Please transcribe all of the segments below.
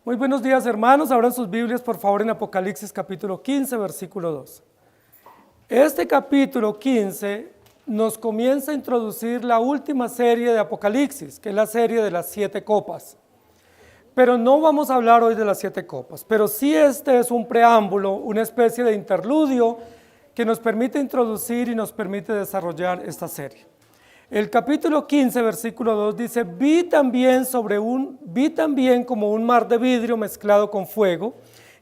Muy buenos días, hermanos. Abran sus Biblias, por favor, en Apocalipsis capítulo 15, versículo 2. Este capítulo 15 nos comienza a introducir la última serie de Apocalipsis, que es la serie de las 7 copas. Pero no vamos a hablar hoy de las 7 copas, pero sí este es un preámbulo, una especie de interludio que nos permite introducir y nos permite desarrollar esta serie. El capítulo 15, versículo 2 dice: vi también como un mar de vidrio mezclado con fuego,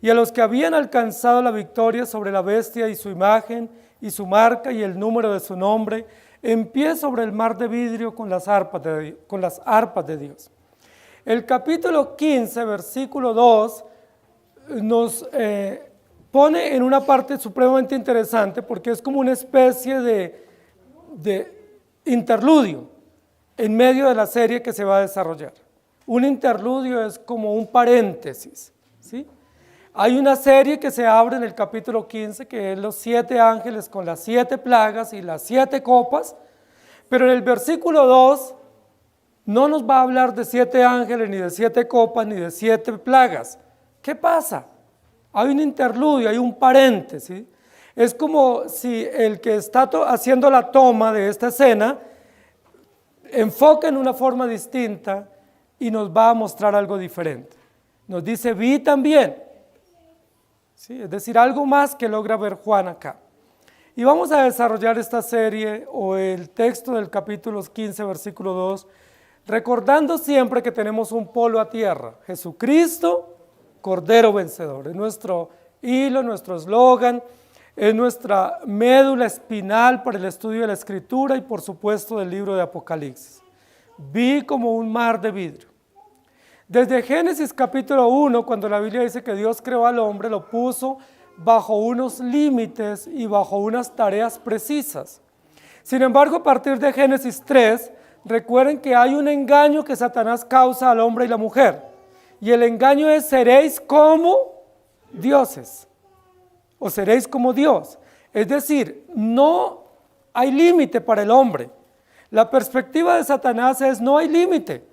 y a los que habían alcanzado la victoria sobre la bestia y su imagen, y su marca y el número de su nombre, en pie sobre el mar de vidrio con las arpas de Dios. El capítulo 15, versículo 2, nos pone en una parte supremamente interesante, porque es como una especie de interludio en medio de la serie que se va a desarrollar. Un interludio es como un paréntesis, ¿sí? Hay una serie que se abre en el capítulo 15, que es los 7 ángeles con las 7 plagas y las 7 copas, pero en el versículo 2 no nos va a hablar de 7 ángeles, ni de 7 copas, ni de 7 plagas. ¿Qué pasa? Hay un interludio, hay un paréntesis. Es como si el que está haciendo la toma de esta escena enfoca en una forma distinta y nos va a mostrar algo diferente. Nos dice: vi también. ¿Sí? Es decir, algo más que logra ver Juan acá. Y vamos a desarrollar esta serie o el texto del capítulo 15, versículo 2, recordando siempre que tenemos un polo a tierra: Jesucristo, Cordero Vencedor. Es nuestro hilo, nuestro eslogan, es nuestra médula espinal para el estudio de la Escritura y, por supuesto, del libro de Apocalipsis. Vi como un mar de vidrio. Desde Génesis capítulo 1, cuando la Biblia dice que Dios creó al hombre, lo puso bajo unos límites y bajo unas tareas precisas. Sin embargo, a partir de Génesis 3, recuerden que hay un engaño que Satanás causa al hombre y la mujer. Y el engaño es: seréis como dioses. O seréis como Dios. Es decir, no hay límite para el hombre. La perspectiva de Satanás es: no hay límite.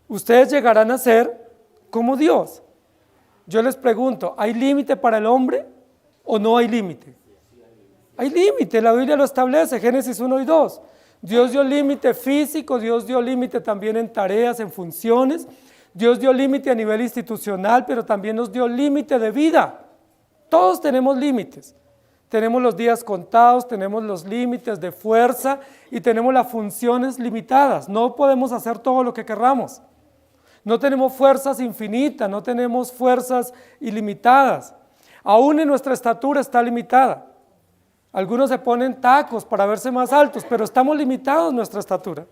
Ustedes llegarán a ser como Dios. Yo les pregunto, ¿hay límite para el hombre o no hay límite? Hay límite, la Biblia lo establece, Génesis 1 y 2. Dios dio límite físico, Dios dio límite también en tareas, en funciones. Dios dio límite a nivel institucional, pero también nos dio límite de vida. Todos tenemos límites. Tenemos los días contados, tenemos los límites de fuerza y tenemos las funciones limitadas. No podemos hacer todo lo que querramos. No tenemos fuerzas infinitas, no tenemos fuerzas ilimitadas. Aún en nuestra estatura está limitada. Algunos se ponen tacos para verse más altos, pero estamos limitados en nuestra estatura.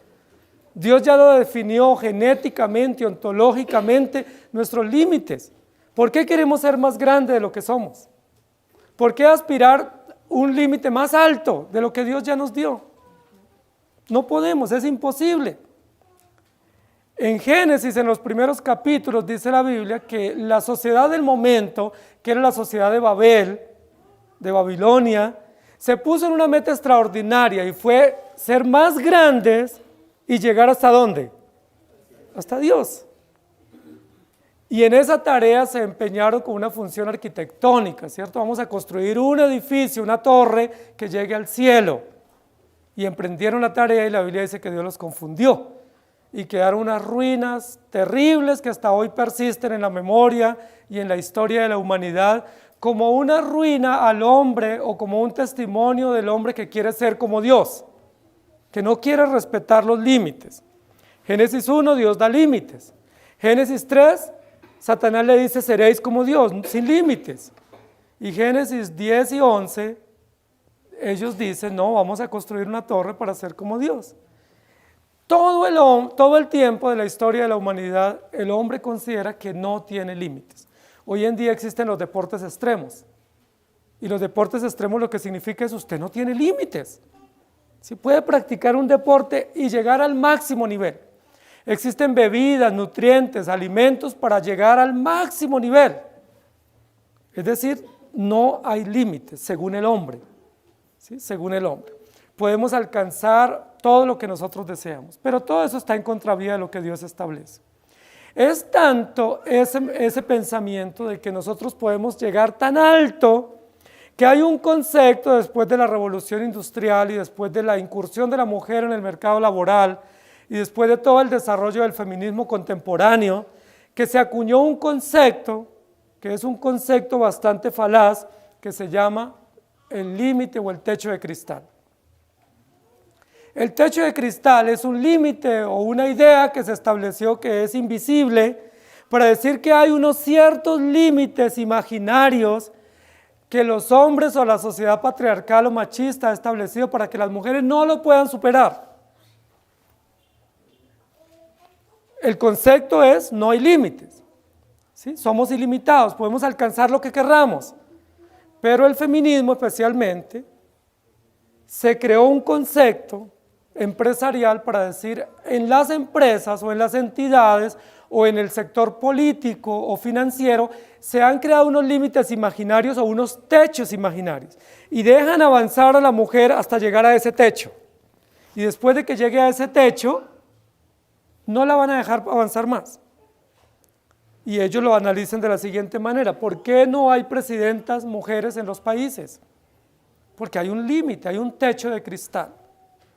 Dios ya lo definió genéticamente, ontológicamente, nuestros límites. ¿Por qué queremos ser más grandes de lo que somos? ¿Por qué aspirar un límite más alto de lo que Dios ya nos dio? No podemos, es imposible. En Génesis, en los primeros capítulos, dice la Biblia que la sociedad del momento, que era la sociedad de Babel, de Babilonia, se puso en una meta extraordinaria y fue ser más grandes y llegar ¿hasta dónde? Hasta Dios. Y en esa tarea se empeñaron con una función arquitectónica, ¿cierto? Vamos a construir un edificio, una torre que llegue al cielo. Y emprendieron la tarea y la Biblia dice que Dios los confundió. Y quedaron unas ruinas terribles que hasta hoy persisten en la memoria y en la historia de la humanidad, como una ruina al hombre o como un testimonio del hombre que quiere ser como Dios, que no quiere respetar los límites. Génesis 1, Dios da límites. Génesis 3, Satanás le dice: seréis como Dios, sin límites. Y Génesis 10 y 11, ellos dicen: no, vamos a construir una torre para ser como Dios. Todo el tiempo de la historia de la humanidad, el hombre considera que no tiene límites. Hoy en día existen los deportes extremos. Y los deportes extremos lo que significa es: usted no tiene límites. Si puede practicar un deporte y llegar al máximo nivel. Existen bebidas, nutrientes, alimentos para llegar al máximo nivel. Es decir, no hay límites según el hombre. ¿Sí? Según el hombre. Podemos alcanzar todo lo que nosotros deseamos, pero todo eso está en contravía de lo que Dios establece. Es tanto ese pensamiento de que nosotros podemos llegar tan alto que hay un concepto después de la revolución industrial y después de la incursión de la mujer en el mercado laboral y después de todo el desarrollo del feminismo contemporáneo, que se acuñó un concepto, que es un concepto bastante falaz, que se llama el límite o el techo de cristal. El techo de cristal es un límite o una idea que se estableció que es invisible para decir que hay unos ciertos límites imaginarios que los hombres o la sociedad patriarcal o machista ha establecido para que las mujeres no lo puedan superar. El concepto es no hay límites, ¿sí? Somos ilimitados, podemos alcanzar lo que querramos, pero el feminismo especialmente se creó un concepto empresarial para decir en las empresas o en las entidades o en el sector político o financiero se han creado unos límites imaginarios o unos techos imaginarios y dejan avanzar a la mujer hasta llegar a ese techo y después de que llegue a ese techo no la van a dejar avanzar más y ellos lo analizan de la siguiente manera: ¿por qué no hay presidentas mujeres en los países? Porque hay un límite, hay un techo de cristal,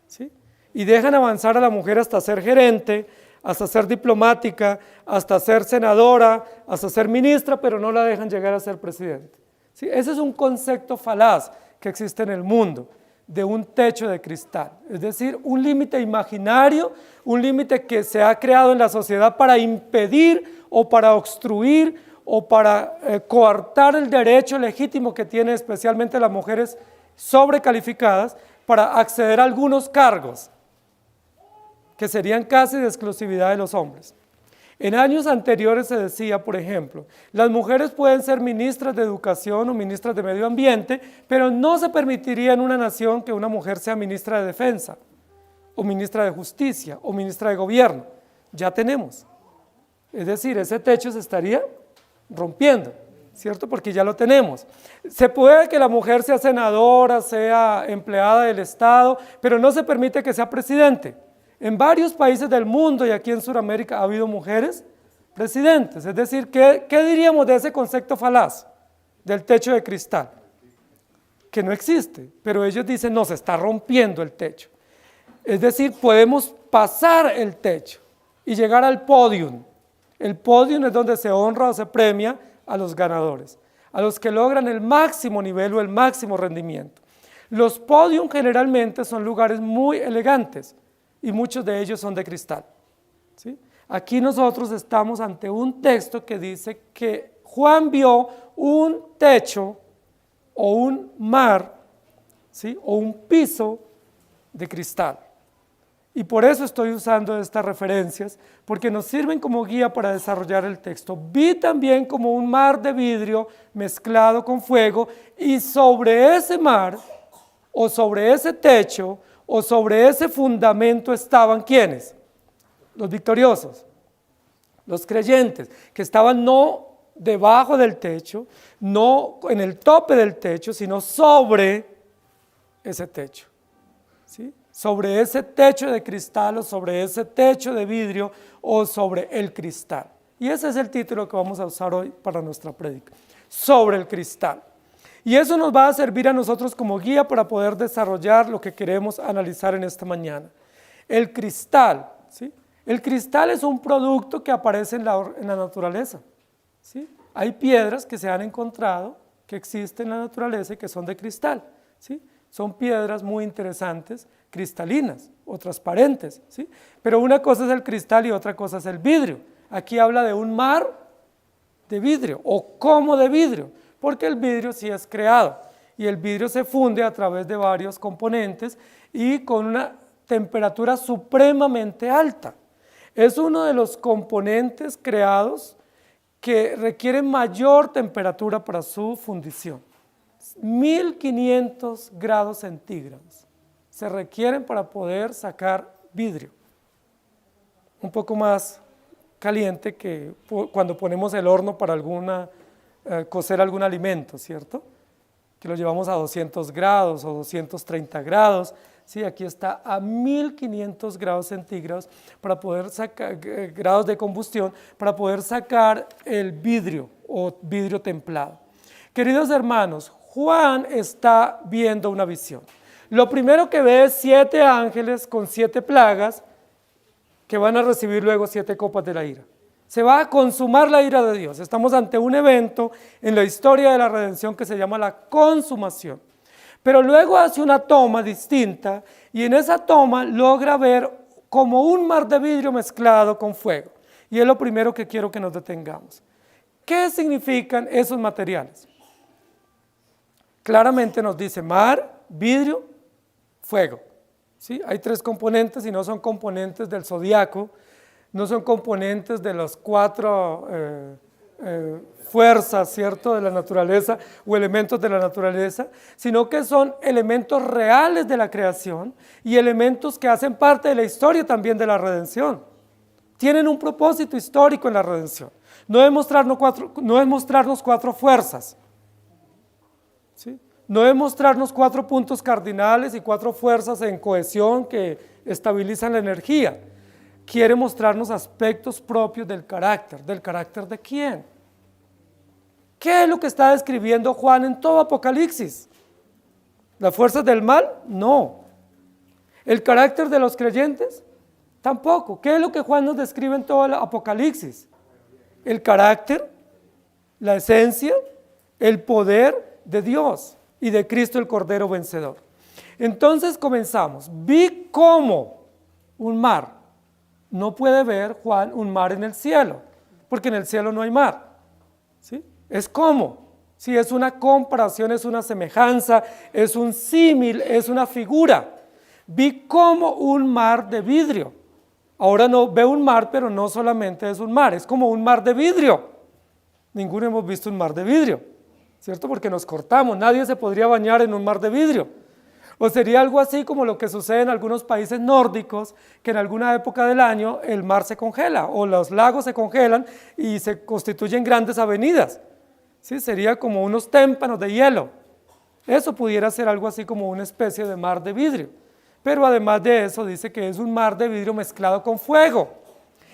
¿sí? Y dejan avanzar a la mujer hasta ser gerente, hasta ser diplomática, hasta ser senadora, hasta ser ministra, pero no la dejan llegar a ser presidente, ¿sí? Ese es un concepto falaz que existe en el mundo, de un techo de cristal, es decir, un límite imaginario, un límite que se ha creado en la sociedad para impedir o para obstruir o para coartar el derecho legítimo que tienen especialmente las mujeres sobrecalificadas para acceder a algunos cargos que serían casi de exclusividad de los hombres. En años anteriores se decía, por ejemplo, las mujeres pueden ser ministras de educación o ministras de medio ambiente, pero no se permitiría en una nación que una mujer sea ministra de defensa, o ministra de justicia, o ministra de gobierno. Ya tenemos. Es decir, ese techo se estaría rompiendo, ¿cierto? Porque ya lo tenemos. Se puede que la mujer sea senadora, sea empleada del Estado, pero no se permite que sea presidente. En varios países del mundo y aquí en Sudamérica ha habido mujeres presidentes, es decir, ¿qué diríamos de ese concepto falaz del techo de cristal? Que no existe, pero ellos dicen no, se está rompiendo el techo. Es decir, podemos pasar el techo y llegar al podium. El podium es donde se honra o se premia a los ganadores, a los que logran el máximo nivel o el máximo rendimiento. Los podium generalmente son lugares muy elegantes, y muchos de ellos son de cristal, ¿sí? Aquí nosotros estamos ante un texto que dice que Juan vio un techo o un mar, ¿sí? O un piso de cristal. Y por eso estoy usando estas referencias, porque nos sirven como guía para desarrollar el texto. Vi también como un mar de vidrio mezclado con fuego, y sobre ese mar, o sobre ese techo, o sobre ese fundamento estaban ¿quiénes? Los victoriosos, los creyentes, que estaban no debajo del techo, no en el tope del techo, sino sobre ese techo, ¿sí? Sobre ese techo de cristal o sobre ese techo de vidrio o sobre el cristal. Y ese es el título que vamos a usar hoy para nuestra prédica, sobre el cristal. Y eso nos va a servir a nosotros como guía para poder desarrollar lo que queremos analizar en esta mañana. El cristal, ¿sí? El cristal es un producto que aparece en la naturaleza, ¿sí? Hay piedras que se han encontrado que existen en la naturaleza y que son de cristal, ¿sí? Son piedras muy interesantes, cristalinas o transparentes, ¿sí? Pero una cosa es el cristal y otra cosa es el vidrio. Aquí habla de un mar de vidrio o como de vidrio, porque el vidrio sí es creado y el vidrio se funde a través de varios componentes y con una temperatura supremamente alta. Es uno de los componentes creados que requieren mayor temperatura para su fundición. 1500 grados centígrados se requieren para poder sacar vidrio. Un poco más caliente que cuando ponemos el horno para cocer algún alimento, ¿cierto? Que lo llevamos a 200 grados o 230 grados, Sí, aquí está a 1500 grados centígrados para poder sacar, grados de combustión, para poder sacar el vidrio o vidrio templado. Queridos hermanos, Juan está viendo una visión. Lo primero que ve es 7 ángeles con 7 plagas que van a recibir luego 7 copas de la ira. Se va a consumar la ira de Dios. Estamos ante un evento en la historia de la redención que se llama la consumación. Pero luego hace una toma distinta y en esa toma logra ver como un mar de vidrio mezclado con fuego. Y es lo primero que quiero que nos detengamos. ¿Qué significan esos materiales? Claramente nos dice mar, vidrio, fuego. ¿Sí? Hay 3 componentes y no son componentes del zodiaco, no son componentes de las 4 fuerzas, ¿cierto?, de la naturaleza o elementos de la naturaleza, sino que son elementos reales de la creación y elementos que hacen parte de la historia también de la redención. Tienen un propósito histórico en la redención. No es mostrarnos 4 fuerzas, ¿sí? No es mostrarnos 4 puntos cardinales y 4 fuerzas en cohesión que estabilizan la energía. Quiere mostrarnos aspectos propios del carácter. ¿Del carácter de quién? ¿Qué es lo que está describiendo Juan en todo Apocalipsis? ¿Las fuerzas del mal? No. ¿El carácter de los creyentes? Tampoco. ¿Qué es lo que Juan nos describe en todo el Apocalipsis? El carácter, la esencia, el poder de Dios y de Cristo el Cordero vencedor. Entonces comenzamos. Vi cómo un mar. No puede ver Juan un mar en el cielo, porque en el cielo no hay mar. ¿Sí? Es como, sí, es una comparación, es una semejanza, es un símil, es una figura. Vi como un mar de vidrio. Ahora no veo un mar, pero no solamente es un mar, es como un mar de vidrio. Ninguno hemos visto un mar de vidrio, ¿cierto? Porque nos cortamos, nadie se podría bañar en un mar de vidrio. O sería algo así como lo que sucede en algunos países nórdicos, que en alguna época del año el mar se congela o los lagos se congelan y se constituyen grandes avenidas. ¿Sí? Sería como unos témpanos de hielo. Eso pudiera ser algo así como una especie de mar de vidrio. Pero además de eso dice que es un mar de vidrio mezclado con fuego.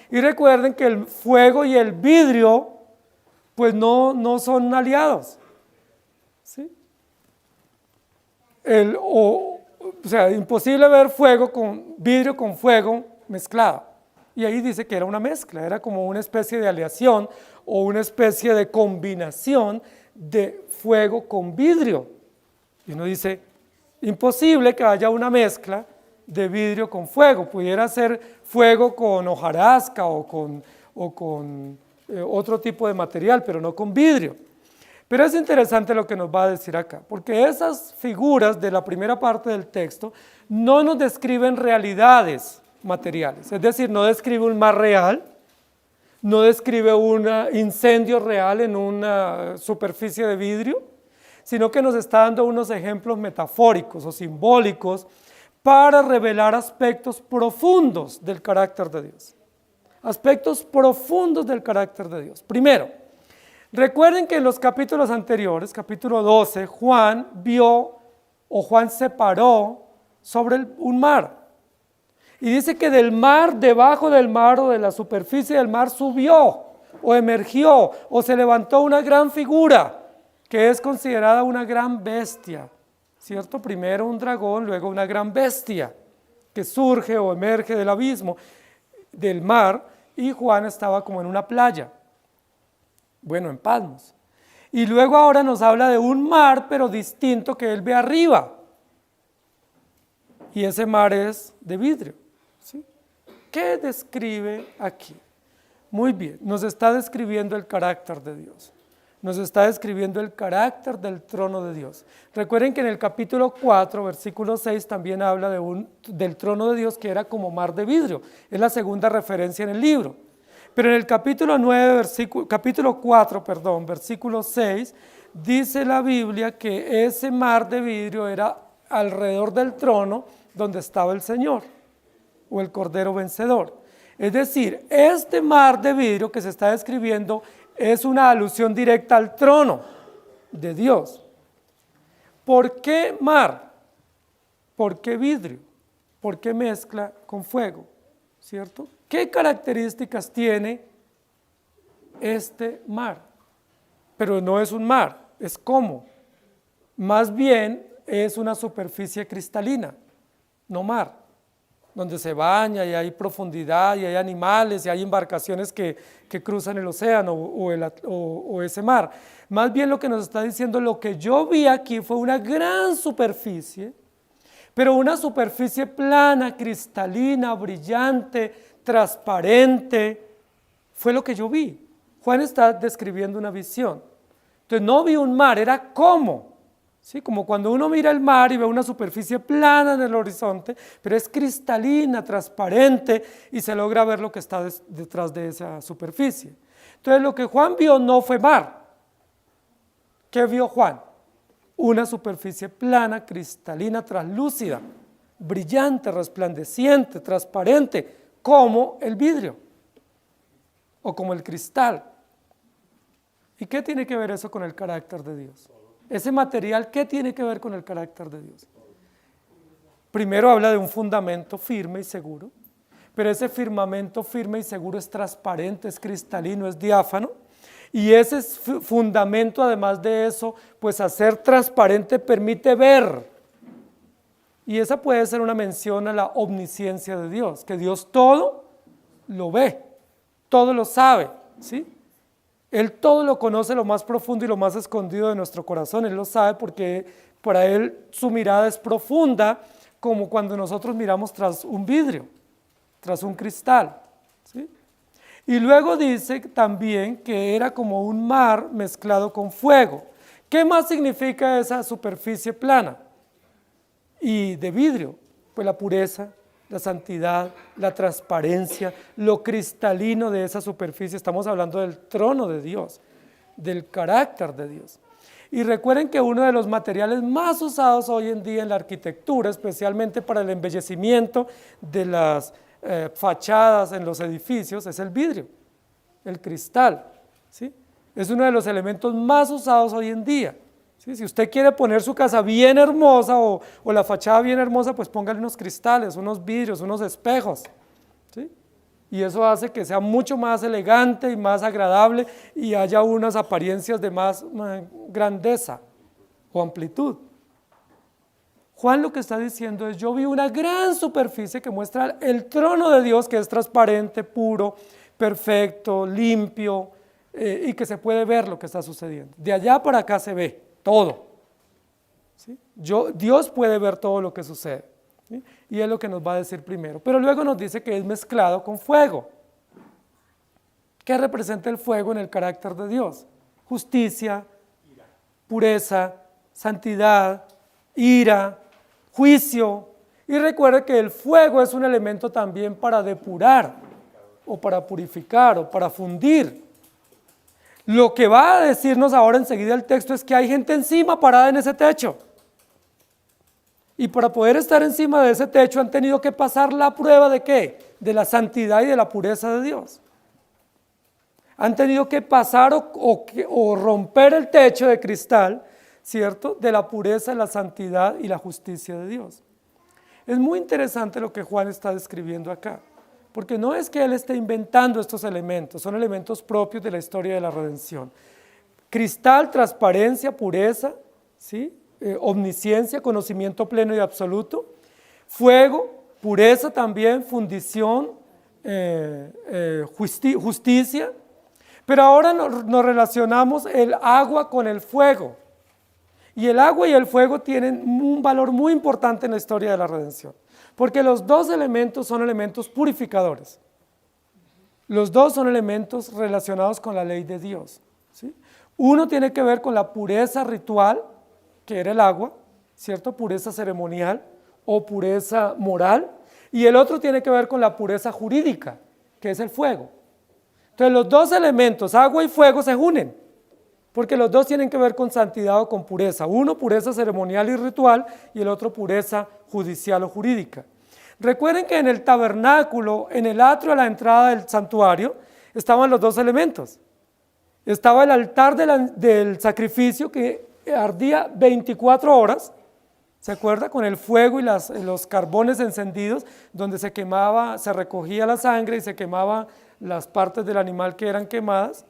Y recuerden que el fuego y el vidrio pues no son aliados. ¿Sí? O sea, imposible ver vidrio con fuego mezclado. Y ahí dice que era una mezcla, era como una especie de aleación o una especie de combinación de fuego con vidrio. Y uno dice, imposible que haya una mezcla de vidrio con fuego, pudiera ser fuego con hojarasca o con otro tipo de material, pero no con vidrio. Pero es interesante lo que nos va a decir acá, porque esas figuras de la primera parte del texto no nos describen realidades materiales, es decir, no describe un mar real, no describe un incendio real en una superficie de vidrio, sino que nos está dando unos ejemplos metafóricos o simbólicos para revelar aspectos profundos del carácter de Dios. Aspectos profundos del carácter de Dios. Primero, recuerden que en los capítulos anteriores, capítulo 12, Juan se paró sobre un mar. Y dice que del mar, debajo del mar o de la superficie del mar subió o emergió o se levantó una gran figura que es considerada una gran bestia, ¿cierto? Primero un dragón, luego una gran bestia que surge o emerge del abismo, del mar, y Juan estaba como en una playa. Bueno, en Patmos. Y luego ahora nos habla de un mar, pero distinto que él ve arriba. Y ese mar es de vidrio. ¿Sí? ¿Qué describe aquí? Muy bien, nos está describiendo el carácter de Dios. Nos está describiendo el carácter del trono de Dios. Recuerden que en el capítulo 4, versículo 6, también habla del trono de Dios que era como mar de vidrio. Es la segunda referencia en el libro. Pero en el capítulo 4, versículo 6, dice la Biblia que ese mar de vidrio era alrededor del trono donde estaba el Señor o el Cordero vencedor. Es decir, este mar de vidrio que se está describiendo es una alusión directa al trono de Dios. ¿Por qué mar? ¿por qué vidrio? ¿Por qué mezcla con fuego? ¿Cierto? ¿Qué características tiene este mar? Pero no es un mar, es como. Más bien es una superficie cristalina, no mar, donde se baña y hay profundidad y hay animales y hay embarcaciones que cruzan el océano o ese mar. Más bien lo que nos está diciendo, lo que yo vi aquí fue una gran superficie, pero una superficie plana, cristalina, brillante, transparente, fue lo que yo vi. Juan está describiendo una visión. Entonces no vi un mar, era como. ¿Sí? Como cuando uno mira el mar y ve una superficie plana en el horizonte, pero es cristalina, transparente y se logra ver lo que está detrás de esa superficie. Entonces lo que Juan vio no fue mar. ¿Qué vio Juan? Una superficie plana, cristalina, translúcida, brillante, resplandeciente, transparente, como el vidrio o como el cristal. ¿Y qué tiene que ver eso con el carácter de Dios? Ese material, ¿qué tiene que ver con el carácter de Dios? Primero habla de un fundamento firme y seguro, pero ese firmamento firme y seguro es transparente, es cristalino, es diáfano, y ese fundamento, además de eso, pues hacer transparente permite ver. Y esa puede ser una mención a la omnisciencia de Dios, que Dios todo lo ve, todo lo sabe, ¿sí? Él todo lo conoce, lo más profundo y lo más escondido de nuestro corazón. Él lo sabe porque para Él su mirada es profunda, como cuando nosotros miramos tras un vidrio, tras un cristal, ¿sí? Y luego dice también que era como un mar mezclado con fuego. ¿Qué más significa esa superficie plana y de vidrio? Pues la pureza, la santidad, la transparencia, lo cristalino de esa superficie. Estamos hablando del trono de Dios, del carácter de Dios. Y recuerden que uno de los materiales más usados hoy en día en la arquitectura, especialmente para el embellecimiento de las fachadas en los edificios, es el vidrio, el cristal, ¿sí? Es uno de los elementos más usados hoy en día. ¿Sí? Si usted quiere poner su casa bien hermosa o la fachada bien hermosa, pues póngale unos cristales, unos vidrios, unos espejos, ¿sí? Y eso hace que sea mucho más elegante y más agradable y haya unas apariencias de más grandeza o amplitud. Juan lo que está diciendo es, yo vi una gran superficie que muestra el trono de Dios, que es transparente, puro, perfecto, limpio, y que se puede ver lo que está sucediendo. De allá para acá se ve todo, ¿sí? Dios puede ver todo lo que sucede, ¿sí? Y es lo que nos va a decir primero, pero luego nos dice que es mezclado con fuego. ¿Qué representa el fuego en el carácter de Dios? Justicia, pureza, santidad, ira, juicio. Y recuerde que el fuego es un elemento también para depurar o para purificar o para fundir. Lo que va a decirnos ahora enseguida el texto es que hay gente encima parada en ese techo. Y para poder estar encima de ese techo han tenido que pasar la prueba ¿de qué? De la santidad y de la pureza de Dios. Han tenido que pasar o romper el techo de cristal, ¿cierto? De la pureza, la santidad y la justicia de Dios. Es muy interesante lo que Juan está describiendo acá, porque no es que él esté inventando estos elementos, son elementos propios de la historia de la redención. Cristal, transparencia, pureza, ¿sí? Omnisciencia, conocimiento pleno y absoluto. Fuego, pureza también, fundición, justicia. Pero ahora nos relacionamos el agua con el fuego. Y el agua y el fuego tienen un valor muy importante en la historia de la redención. Porque los dos elementos son elementos purificadores. Los dos son elementos relacionados con la ley de Dios, ¿sí? Uno tiene que ver con la pureza ritual, que era el agua, ¿cierto? Pureza ceremonial o pureza moral. Y el otro tiene que ver con la pureza jurídica, que es el fuego. Entonces los dos elementos, agua y fuego, se unen, porque los dos tienen que ver con santidad o con pureza. Uno, pureza ceremonial y ritual, y el otro, pureza judicial o jurídica. Recuerden que en el tabernáculo, en el atrio a la entrada del santuario, estaban los dos elementos. Estaba el altar del sacrificio que ardía 24 horas, ¿Se acuerda? Con el fuego y los carbones encendidos, donde se quemaba, se recogía la sangre y se quemaba las partes del animal que eran quemadas.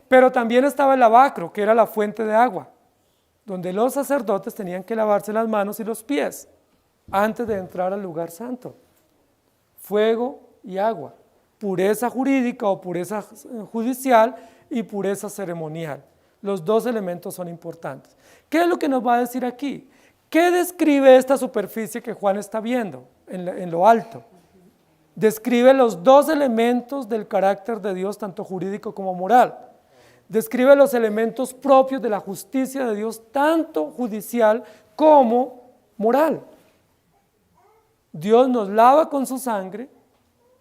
Pero también estaba el lavacro, que era la fuente de agua, donde los sacerdotes tenían que lavarse las manos y los pies antes de entrar al lugar santo. Fuego y agua, pureza jurídica o pureza judicial y pureza ceremonial. Los dos elementos son importantes. ¿Qué es lo que nos va a decir aquí? ¿Qué describe esta superficie que Juan está viendo en lo alto? Describe los dos elementos del carácter de Dios, tanto jurídico como moral. Describe los elementos propios de la justicia de Dios, tanto judicial como moral. Dios nos lava con su sangre,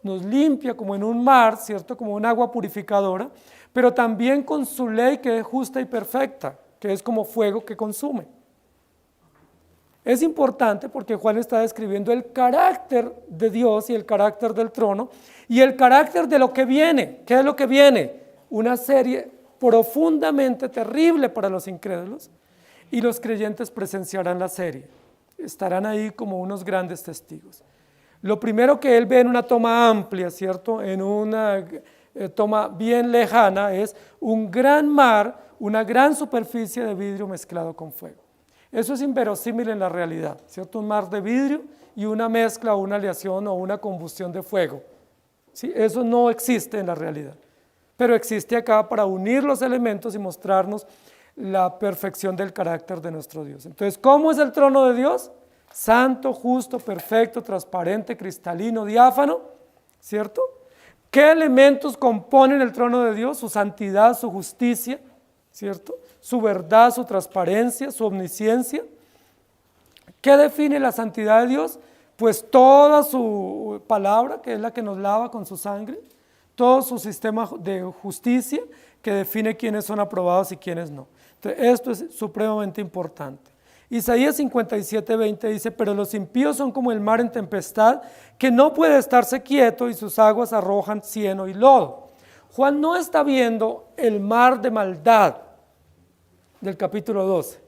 nos limpia como en un mar, ¿cierto? Como un agua purificadora, pero también con su ley que es justa y perfecta, que es como fuego que consume. Es importante porque Juan está describiendo el carácter de Dios y el carácter del trono y el carácter de lo que viene. ¿Qué es lo que viene? Una serie profundamente terrible para los incrédulos y los creyentes presenciarán la serie. Estarán ahí como unos grandes testigos. Lo primero que él ve en una toma amplia, ¿cierto? En una toma bien lejana es un gran mar, una gran superficie de vidrio mezclado con fuego. Eso es inverosímil en la realidad, ¿cierto? Un mar de vidrio y una mezcla o una aleación o una combustión de fuego. ¿Sí? Eso no existe en la realidad, pero existe acá para unir los elementos y mostrarnos la perfección del carácter de nuestro Dios. Entonces, ¿cómo es el trono de Dios? Santo, justo, perfecto, transparente, cristalino, diáfano, ¿cierto? ¿Qué elementos componen el trono de Dios? Su santidad, su justicia, ¿cierto? Su verdad, su transparencia, su omnisciencia. ¿Qué define la santidad de Dios? Pues toda su palabra, que es la que nos lava con su sangre, todo su sistema de justicia, que define quiénes son aprobados y quiénes no. Entonces, esto es supremamente importante. Isaías 57:20 dice, pero los impíos son como el mar en tempestad, que no puede estarse quieto y sus aguas arrojan cieno y lodo. Juan no está viendo el mar de maldad del capítulo 12.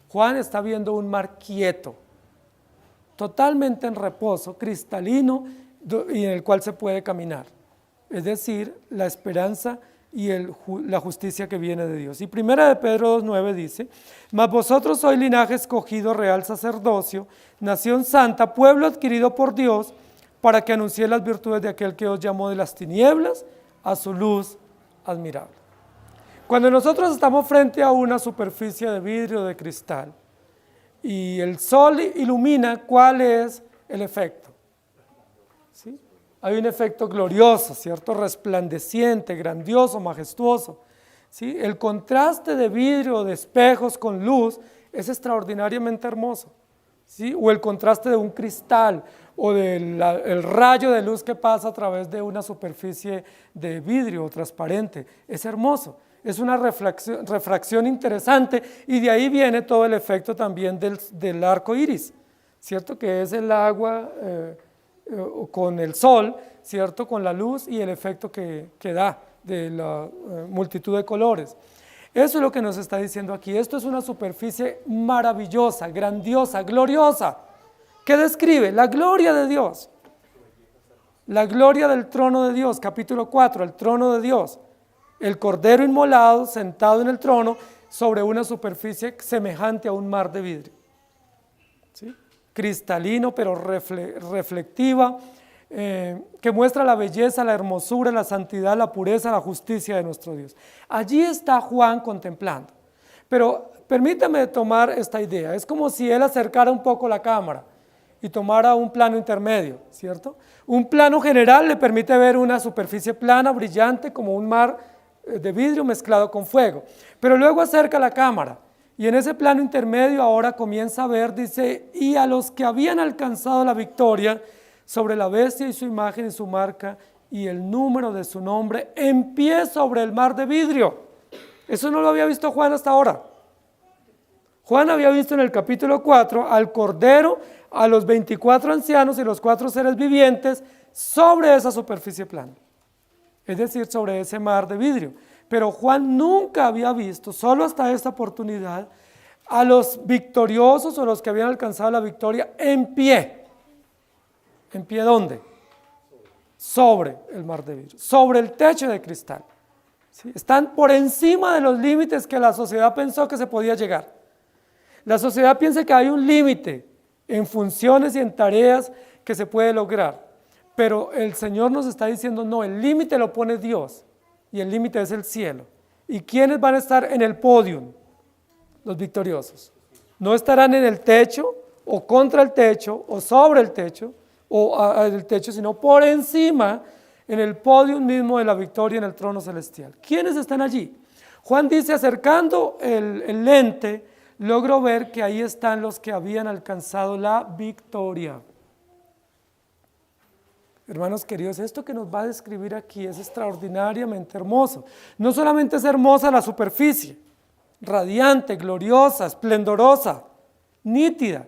Juan está viendo un mar quieto, totalmente en reposo, cristalino y en el cual se puede caminar. Es decir, la esperanza y la justicia que viene de Dios. Y 1 de Pedro 2:9 dice, mas vosotros sois linaje escogido, real sacerdocio, nación santa, pueblo adquirido por Dios, para que anunciéis las virtudes de aquel que os llamó de las tinieblas a su luz admirable. Cuando nosotros estamos frente a una superficie de vidrio, de cristal, y el sol ilumina, ¿cuál es el efecto? ¿Sí? Hay un efecto glorioso, ¿cierto? Resplandeciente, grandioso, majestuoso. ¿Sí? El contraste de vidrio, de espejos con luz, es extraordinariamente hermoso. ¿Sí? O el contraste de un cristal, o el rayo de luz que pasa a través de una superficie de vidrio transparente. Es hermoso. Es una refracción interesante y de ahí viene todo el efecto también del arco iris, ¿cierto? Que es el agua con el sol, ¿cierto? Con la luz y el efecto que da de la multitud de colores. Eso es lo que nos está diciendo aquí. Esto es una superficie maravillosa, grandiosa, gloriosa, que describe la gloria de Dios, la gloria del trono de Dios, capítulo 4, el trono de Dios. El cordero inmolado sentado en el trono sobre una superficie semejante a un mar de vidrio. ¿Sí? Cristalino pero reflectiva, que muestra la belleza, la hermosura, la santidad, la pureza, la justicia de nuestro Dios. Allí está Juan contemplando. Pero permítame tomar esta idea. Es como si él acercara un poco la cámara y tomara un plano intermedio, ¿cierto? Un plano general le permite ver una superficie plana, brillante, como un mar de vidrio mezclado con fuego, pero luego acerca la cámara y en ese plano intermedio ahora comienza a ver, dice, y a los que habían alcanzado la victoria sobre la bestia y su imagen y su marca y el número de su nombre en pie sobre el mar de vidrio. Eso no lo había visto Juan hasta ahora. Juan había visto en el capítulo 4 al Cordero, a los 24 ancianos y los 4 seres vivientes sobre esa superficie plana. Es decir, sobre ese mar de vidrio. Pero Juan nunca había visto, solo hasta esta oportunidad, a los victoriosos o los que habían alcanzado la victoria en pie. ¿En pie dónde? Sobre el mar de vidrio, sobre el techo de cristal. ¿Sí? Están por encima de los límites que la sociedad pensó que se podía llegar. La sociedad piensa que hay un límite en funciones y en tareas que se puede lograr, pero el Señor nos está diciendo, no, el límite lo pone Dios y el límite es el cielo. ¿Y quiénes van a estar en el podio? Los victoriosos. No estarán en el techo o contra el techo o sobre el techo o el techo, sino por encima en el podio mismo de la victoria en el trono celestial. ¿Quiénes están allí? Juan dice, acercando el lente, logro ver que ahí están los que habían alcanzado la victoria. Hermanos queridos, esto que nos va a describir aquí es extraordinariamente hermoso. No solamente es hermosa la superficie, radiante, gloriosa, esplendorosa, nítida.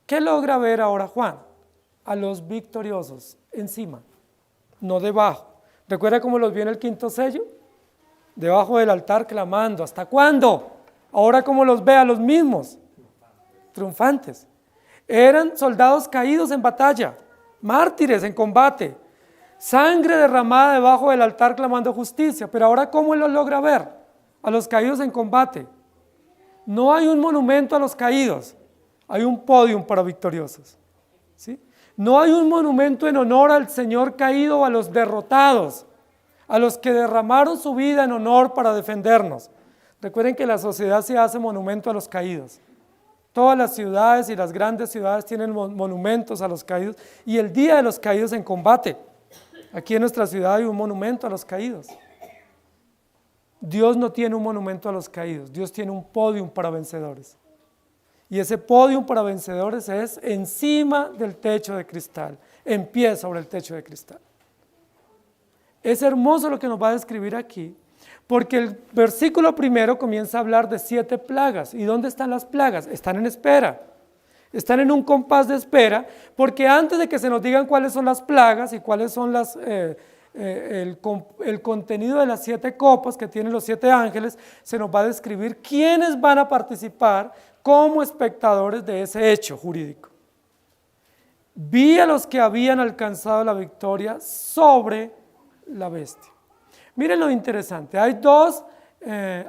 ¿Qué logra ver ahora Juan? A los victoriosos encima, no debajo. ¿Recuerda cómo los vio en el quinto sello? Debajo del altar clamando, ¿hasta cuándo? Ahora cómo los ve a los mismos, triunfantes. Eran soldados caídos en batalla, mártires en combate, sangre derramada debajo del altar clamando justicia, pero ahora ¿cómo él los logra ver? A los caídos en combate. No hay un monumento a los caídos, hay un podium para victoriosos. ¿Sí? No hay un monumento en honor al Señor caído o a los derrotados, a los que derramaron su vida en honor para defendernos. Recuerden que la sociedad se hace monumento a los caídos. Todas las ciudades y las grandes ciudades tienen monumentos a los caídos y el Día de los Caídos en combate. Aquí en nuestra ciudad hay un monumento a los caídos. Dios no tiene un monumento a los caídos, Dios tiene un podium para vencedores. Y ese podium para vencedores es encima del techo de cristal, en pie sobre el techo de cristal. Es hermoso lo que nos va a describir aquí, porque el versículo primero comienza a hablar de 7 plagas. ¿Y dónde están las plagas? Están en espera. Están en un compás de espera, porque antes de que se nos digan cuáles son las plagas y cuáles son el contenido de las 7 copas que tienen los 7 ángeles, se nos va a describir quiénes van a participar como espectadores de ese hecho jurídico. Vi a los que habían alcanzado la victoria sobre la bestia. Miren lo interesante, hay 2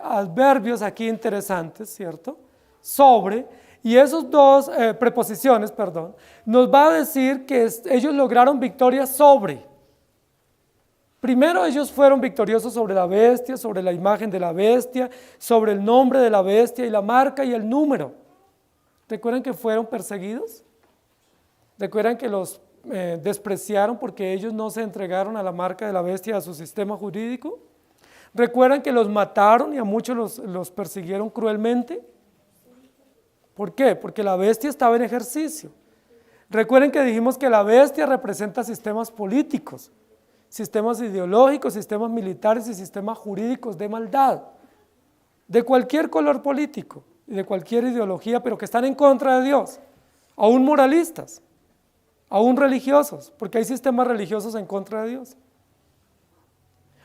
adverbios aquí interesantes, ¿cierto? Sobre, y esos 2 preposiciones, perdón, nos va a decir que ellos lograron victoria sobre. Primero ellos fueron victoriosos sobre la bestia, sobre la imagen de la bestia, sobre el nombre de la bestia y la marca y el número. ¿Recuerdan que fueron perseguidos? ¿Recuerdan que los despreciaron porque ellos no se entregaron a la marca de la bestia, a su sistema jurídico? ¿Recuerdan que los mataron y a muchos los persiguieron cruelmente? ¿Por qué? Porque la bestia estaba en ejercicio. Recuerden que dijimos que la bestia representa sistemas políticos, sistemas ideológicos, sistemas militares y sistemas jurídicos de maldad, de cualquier color político y de cualquier ideología, pero que están en contra de Dios, aún moralistas, aún religiosos, porque hay sistemas religiosos en contra de Dios.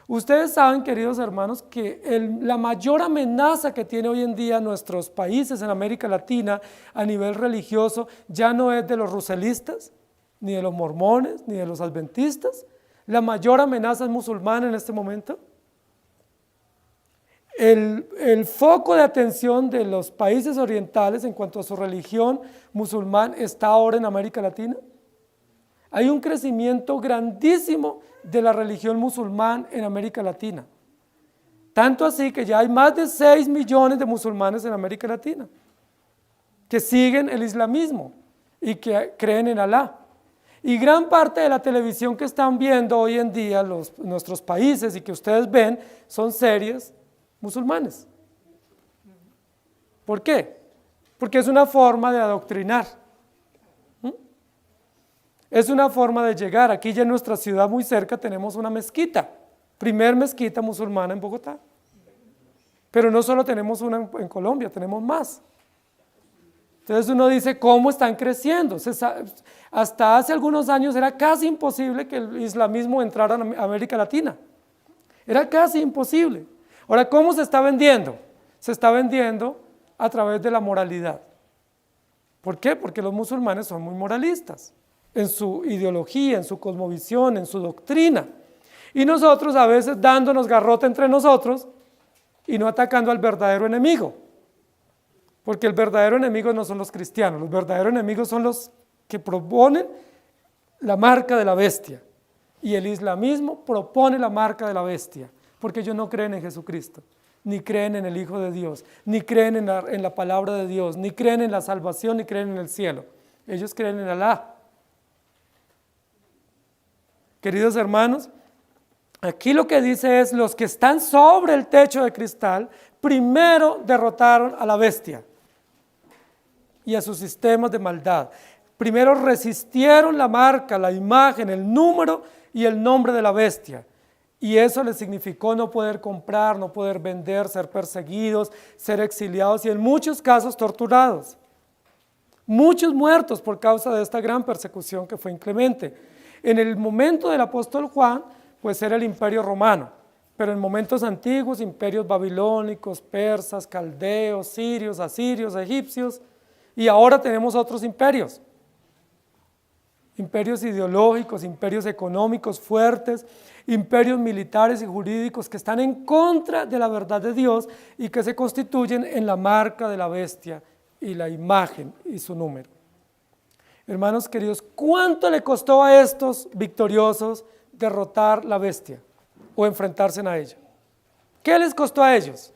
Ustedes saben, queridos hermanos, que la mayor amenaza que tiene hoy en día nuestros países en América Latina a nivel religioso ya no es de los ruselistas, ni de los mormones, ni de los adventistas. La mayor amenaza es musulmana en este momento. El foco de atención de los países orientales en cuanto a su religión musulmán está ahora en América Latina. Hay un crecimiento grandísimo de la religión musulmán en América Latina. Tanto así que ya hay más de 6 millones de musulmanes en América Latina que siguen el islamismo y que creen en Alá. Y gran parte de la televisión que están viendo hoy en día nuestros países y que ustedes ven son series musulmanes. ¿Por qué? Porque es una forma de adoctrinar. Es una forma de llegar. Aquí ya en nuestra ciudad muy cerca tenemos una mezquita, primer mezquita musulmana en Bogotá. Pero no solo tenemos una en Colombia, tenemos más. Entonces uno dice, ¿cómo están creciendo? Hasta hace algunos años era casi imposible que el islamismo entrara a América Latina. Era casi imposible. Ahora, ¿cómo se está vendiendo? Se está vendiendo a través de la moralidad. ¿Por qué? Porque los musulmanes son muy moralistas en su ideología, en su cosmovisión, en su doctrina. Y nosotros a veces dándonos garrote entre nosotros y no atacando al verdadero enemigo. Porque el verdadero enemigo no son los cristianos, los verdaderos enemigos son los que proponen la marca de la bestia. Y el islamismo propone la marca de la bestia, porque ellos no creen en Jesucristo, ni creen en el Hijo de Dios, ni creen en la palabra de Dios, ni creen en la salvación, ni creen en el cielo. Ellos creen en Alá. Queridos hermanos, aquí lo que dice es, los que están sobre el techo de cristal, primero derrotaron a la bestia y a sus sistemas de maldad. Primero resistieron la marca, la imagen, el número y el nombre de la bestia. Y eso les significó no poder comprar, no poder vender, ser perseguidos, ser exiliados y en muchos casos torturados. Muchos muertos por causa de esta gran persecución que fue inclemente. En el momento del apóstol Juan, pues era el imperio romano, pero en momentos antiguos, imperios babilónicos, persas, caldeos, sirios, asirios, egipcios, y ahora tenemos otros imperios. Imperios ideológicos, imperios económicos fuertes, imperios militares y jurídicos que están en contra de la verdad de Dios y que se constituyen en la marca de la bestia y la imagen y su número. Hermanos queridos, ¿cuánto le costó a estos victoriosos derrotar la bestia o enfrentarse a ella? ¿Qué les costó a ellos?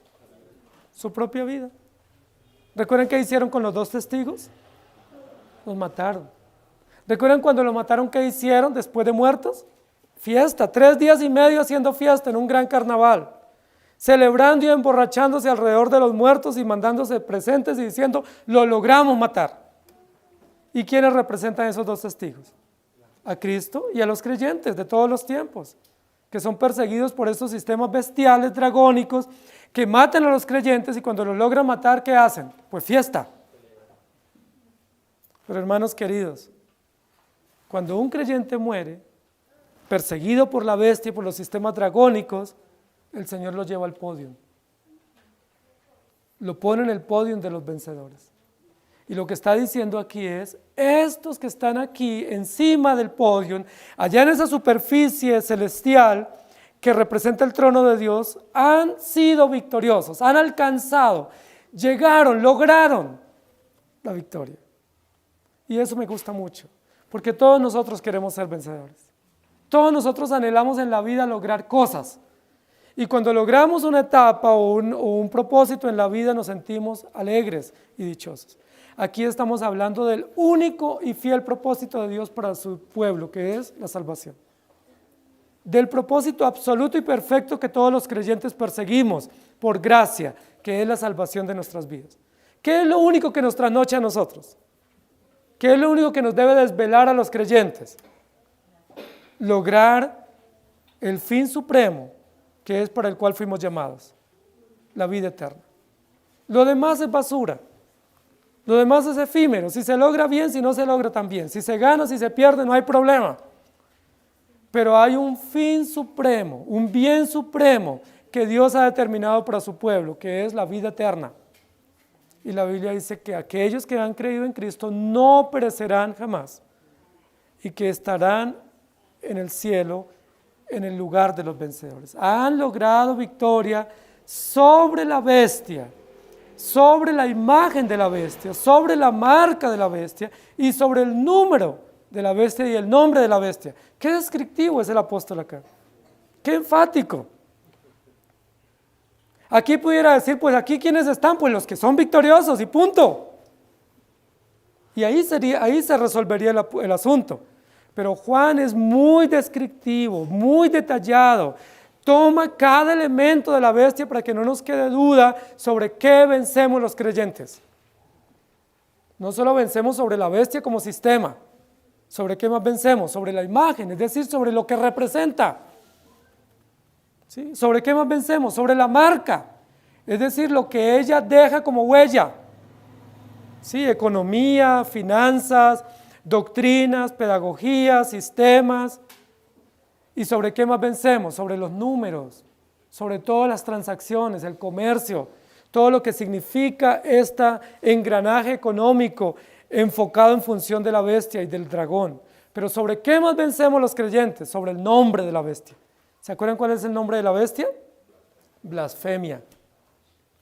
Su propia vida. ¿Recuerdan qué hicieron con los 2 testigos? Los mataron. ¿Recuerdan cuando lo mataron qué hicieron después de muertos? Fiesta, 3 días y medio haciendo fiesta en un gran carnaval, celebrando y emborrachándose alrededor de los muertos y mandándose presentes y diciendo, lo logramos matar. ¿Y quiénes representan esos 2 testigos? A Cristo y a los creyentes de todos los tiempos, que son perseguidos por estos sistemas bestiales, dragónicos, que matan a los creyentes y cuando los logran matar, ¿qué hacen? Pues fiesta. Pero hermanos queridos, cuando un creyente muere, perseguido por la bestia y por los sistemas dragónicos, el Señor lo lleva al podio. Lo pone en el podio de los vencedores. Y lo que está diciendo aquí es, estos que están aquí encima del podio, allá en esa superficie celestial que representa el trono de Dios, han sido victoriosos, han alcanzado, llegaron, lograron la victoria. Y eso me gusta mucho, porque todos nosotros queremos ser vencedores. Todos nosotros anhelamos en la vida lograr cosas. Y cuando logramos una etapa o un propósito en la vida nos sentimos alegres y dichosos. Aquí estamos hablando del único y fiel propósito de Dios para su pueblo, que es la salvación. Del propósito absoluto y perfecto que todos los creyentes perseguimos por gracia, que es la salvación de nuestras vidas. ¿Qué es lo único que nos trasnocha a nosotros? ¿Qué es lo único que nos debe desvelar a los creyentes? Lograr el fin supremo, que es para el cual fuimos llamados, la vida eterna. Lo demás es basura. Lo demás es efímero, si se logra bien, si no se logra tan bien, si se gana, si se pierde, no hay problema. Pero hay un fin supremo, un bien supremo que Dios ha determinado para su pueblo, que es la vida eterna. Y la Biblia dice que aquellos que han creído en Cristo no perecerán jamás y que estarán en el cielo, en el lugar de los vencedores. Han logrado victoria sobre la bestia, sobre la imagen de la bestia, sobre la marca de la bestia y sobre el número de la bestia y el nombre de la bestia. Qué descriptivo es el apóstol acá, qué enfático. Aquí pudiera decir, pues aquí ¿quiénes están? Pues los que son victoriosos y punto. Y ahí se resolvería el asunto. Pero Juan es muy descriptivo, muy detallado. Toma cada elemento de la bestia para que no nos quede duda sobre qué vencemos los creyentes. No solo vencemos sobre la bestia como sistema, ¿sobre qué más vencemos? Sobre la imagen, es decir, sobre lo que representa. ¿Sí? ¿Sobre qué más vencemos? Sobre la marca, es decir, lo que ella deja como huella. ¿Sí? Economía, finanzas, doctrinas, pedagogía, sistemas. ¿Y sobre qué más vencemos? Sobre los números, sobre todas las transacciones, el comercio, todo lo que significa este engranaje económico enfocado en función de la bestia y del dragón. Pero ¿sobre qué más vencemos los creyentes? Sobre el nombre de la bestia. ¿Se acuerdan cuál es el nombre de la bestia? Blasfemia.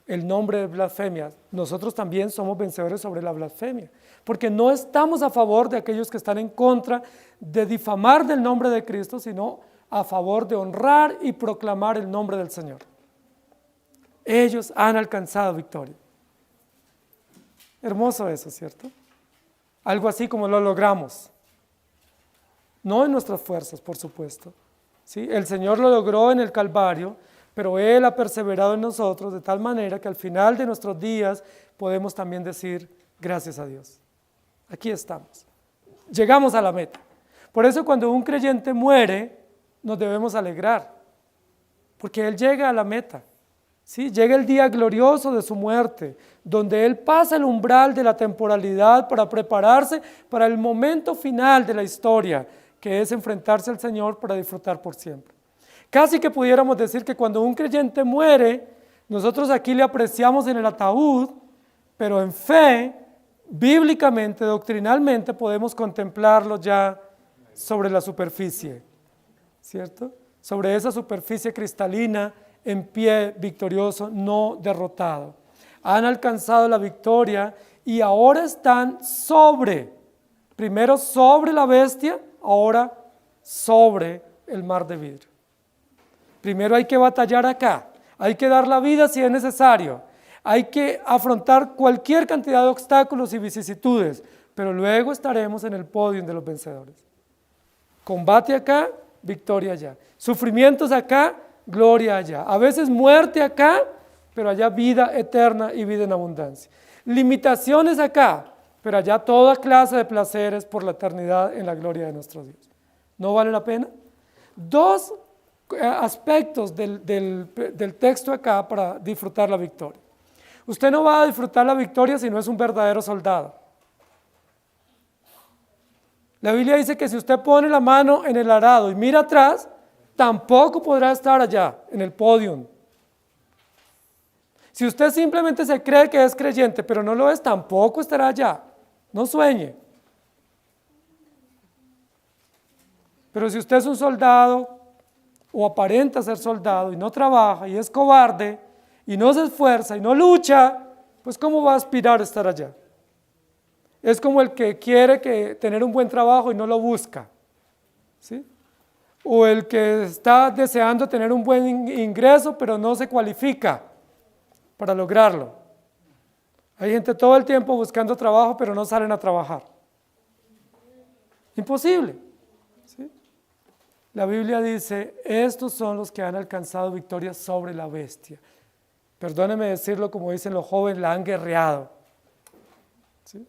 El nombre de blasfemia. Nosotros también somos vencedores sobre la blasfemia, porque no estamos a favor de aquellos que están en contra de difamar del nombre de Cristo, sino a favor de honrar y proclamar el nombre del Señor. Ellos han alcanzado victoria. Hermoso eso, ¿cierto? Algo así como lo logramos. No en nuestras fuerzas, por supuesto. ¿Sí? El Señor lo logró en el Calvario, pero Él ha perseverado en nosotros de tal manera que al final de nuestros días podemos también decir gracias a Dios. Aquí estamos. Llegamos a la meta. Por eso cuando un creyente muere, nos debemos alegrar, porque Él llega a la meta. ¿Sí? Llega el día glorioso de su muerte, donde Él pasa el umbral de la temporalidad para prepararse para el momento final de la historia, que es enfrentarse al Señor para disfrutar por siempre. Casi que pudiéramos decir que cuando un creyente muere, nosotros aquí le apreciamos en el ataúd, pero en fe, bíblicamente, doctrinalmente, podemos contemplarlo ya sobre la superficie, ¿cierto? Sobre esa superficie cristalina, en pie victorioso, no derrotado. Han alcanzado la victoria y ahora están primero sobre la bestia, ahora sobre el mar de vidrio. Primero hay que batallar acá, hay que dar la vida si es necesario, hay que afrontar cualquier cantidad de obstáculos y vicisitudes, pero luego estaremos en el podio de los vencedores. Combate acá, victoria allá. Sufrimientos acá, gloria allá. A veces muerte acá, pero allá vida eterna y vida en abundancia. Limitaciones acá, pero allá toda clase de placeres por la eternidad en la gloria de nuestro Dios. ¿No vale la pena? Dos aspectos del texto acá para disfrutar la victoria. Usted no va a disfrutar la victoria si no es un verdadero soldado. La Biblia dice que si usted pone la mano en el arado y mira atrás, tampoco podrá estar allá en el podio. Si usted simplemente se cree que es creyente, pero no lo es, tampoco estará allá. No sueñe. Pero si usted es un soldado o aparenta ser soldado y no trabaja y es cobarde y no se esfuerza y no lucha, pues ¿cómo va a aspirar a estar allá? Es como el que quiere tener un buen trabajo y no lo busca, ¿sí? O el que está deseando tener un buen ingreso pero no se cualifica para lograrlo. Hay gente todo el tiempo buscando trabajo pero no salen a trabajar. Imposible. ¿Sí? La Biblia dice, estos son los que han alcanzado victoria sobre la bestia. Perdónenme decirlo como dicen los jóvenes, la han guerreado. ¿Sí?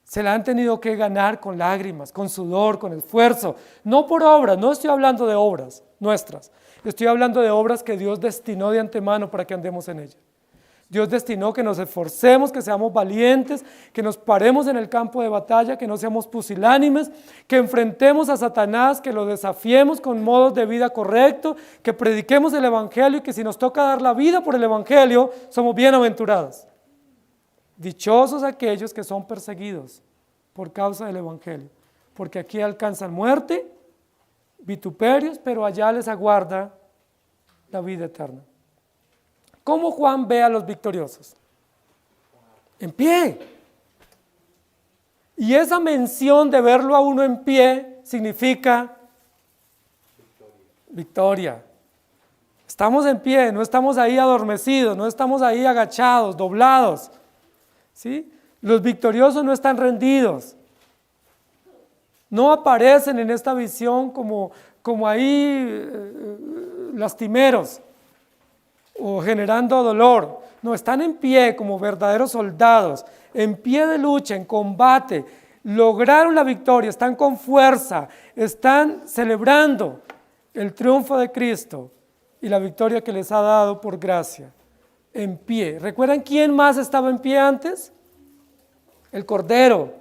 Se la han tenido que ganar con lágrimas, con sudor, con esfuerzo, no por obras, no estoy hablando de obras nuestras, estoy hablando de obras que Dios destinó de antemano para que andemos en ellas. Dios destinó que nos esforcemos, que seamos valientes, que nos paremos en el campo de batalla, que no seamos pusilánimes, que enfrentemos a Satanás, que lo desafiemos con modos de vida correctos, que prediquemos el Evangelio y que si nos toca dar la vida por el Evangelio, somos bienaventurados. Dichosos aquellos que son perseguidos por causa del Evangelio, porque aquí alcanzan muerte, vituperios, pero allá les aguarda la vida eterna. ¿Cómo Juan ve a los victoriosos? En pie. Y esa mención de verlo a uno en pie significa victoria. Estamos en pie, no estamos ahí adormecidos, no estamos ahí agachados, doblados. ¿Sí? Los victoriosos no están rendidos. No aparecen en esta visión como ahí lastimeros o generando dolor. No, están en pie como verdaderos soldados, en pie de lucha, en combate. Lograron la victoria, están con fuerza, están celebrando el triunfo de Cristo y la victoria que les ha dado por gracia. En pie. ¿Recuerdan quién más estaba en pie antes? El Cordero.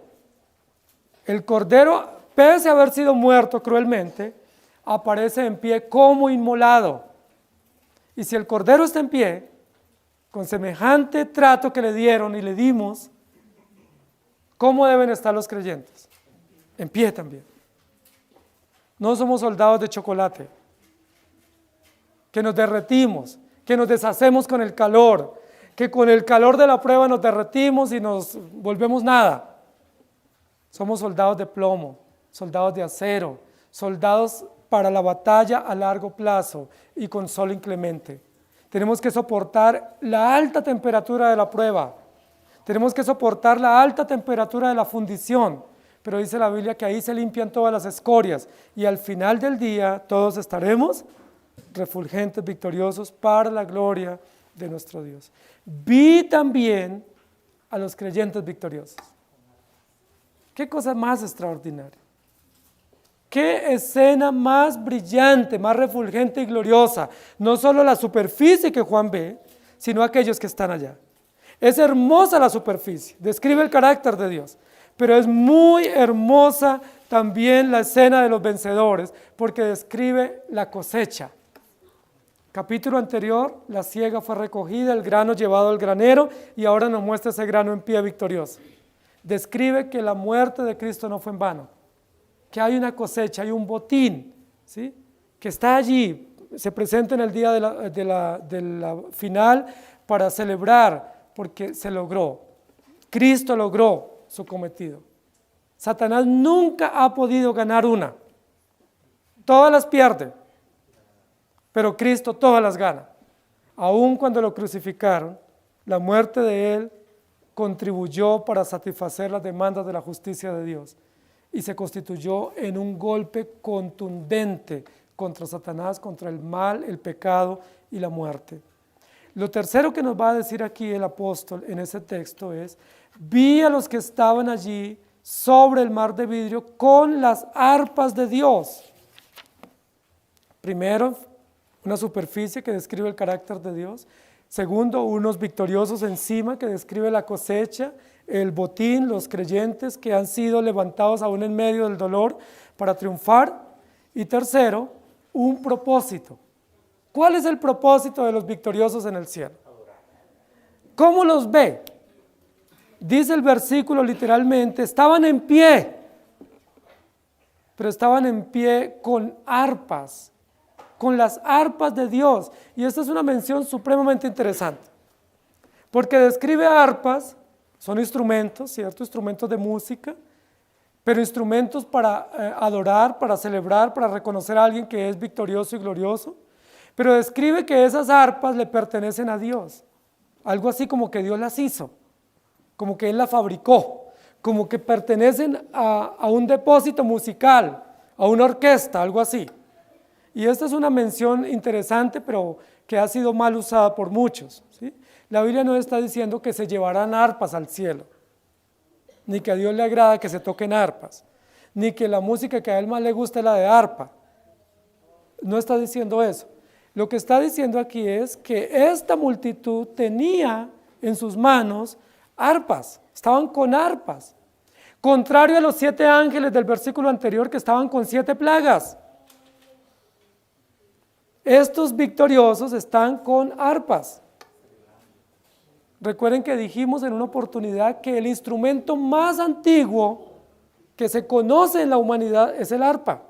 El Cordero, pese a haber sido muerto cruelmente, aparece en pie como inmolado. Y si el Cordero está en pie, con semejante trato que le dieron y le dimos, ¿cómo deben estar los creyentes? En pie también. No somos soldados de chocolate, que nos derretimos, que nos deshacemos con el calor, que con el calor de la prueba nos derretimos y nos volvemos nada. Somos soldados de plomo, soldados de acero, soldados para la batalla a largo plazo y con sol inclemente. Tenemos que soportar la alta temperatura de la prueba, tenemos que soportar la alta temperatura de la fundición, pero dice la Biblia que ahí se limpian todas las escorias y al final del día todos estaremos refulgentes, victoriosos para la gloria de nuestro Dios. Vi también a los creyentes victoriosos. Qué cosa más extraordinaria. Qué escena más brillante, más refulgente y gloriosa. No solo la superficie que Juan ve, sino aquellos que están allá. Es hermosa la superficie, describe el carácter de Dios, pero es muy hermosa también la escena de los vencedores, porque describe la cosecha. Capítulo anterior, la siega fue recogida, el grano llevado al granero, y ahora nos muestra ese grano en pie victorioso. Describe que la muerte de Cristo no fue en vano, que hay una cosecha, hay un botín, ¿sí?, que está allí, se presenta en el día de la final para celebrar, porque se logró. Cristo logró su cometido. Satanás nunca ha podido ganar una. Todas las pierde, pero Cristo todas las gana. Aun cuando lo crucificaron, la muerte de Él contribuyó para satisfacer las demandas de la justicia de Dios y se constituyó en un golpe contundente contra Satanás, contra el mal, el pecado y la muerte. Lo tercero que nos va a decir aquí el apóstol en ese texto es: vi a los que estaban allí sobre el mar de vidrio con las arpas de Dios. Primero, una superficie que describe el carácter de Dios. Segundo, unos victoriosos encima que describe la cosecha, el botín, los creyentes que han sido levantados aún en medio del dolor para triunfar. Y tercero, un propósito. ¿Cuál es el propósito de los victoriosos en el cielo? ¿Cómo los ve? Dice el versículo literalmente, estaban en pie, pero estaban en pie con arpas, con las arpas de Dios. Y esta es una mención supremamente interesante, porque describe arpas, son instrumentos, ¿cierto? Instrumentos de música, pero instrumentos para adorar, para celebrar, para reconocer a alguien que es victorioso y glorioso. Pero describe que esas arpas le pertenecen a Dios, algo así como que Dios las hizo, como que Él las fabricó, como que pertenecen a un depósito musical, a una orquesta, algo así. Y esta es una mención interesante, pero que ha sido mal usada por muchos, ¿sí? La Biblia no está diciendo que se llevarán arpas al cielo, ni que a Dios le agrada que se toquen arpas, ni que la música que a Él más le gusta es la de arpa. No está diciendo eso. Lo que está diciendo aquí es que esta multitud tenía en sus manos arpas, estaban con arpas, contrario a los 7 ángeles del versículo anterior que estaban con 7 plagas. Estos victoriosos están con arpas. Recuerden que dijimos en una oportunidad que el instrumento más antiguo que se conoce en la humanidad es el arpa.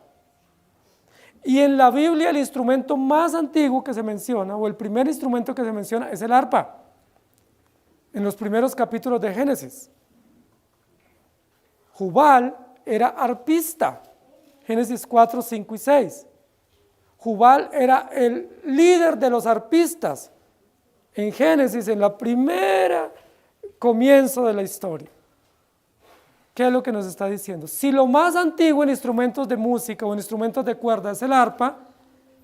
Y en la Biblia el instrumento más antiguo que se menciona, o el primer instrumento que se menciona, es el arpa, en los primeros capítulos de Génesis. Jubal era arpista, Génesis 4, 5 y 6. Jubal era el líder de los arpistas en Génesis, en la primera comienzo de la historia. ¿Qué es lo que nos está diciendo? Si lo más antiguo en instrumentos de música o en instrumentos de cuerda es el arpa,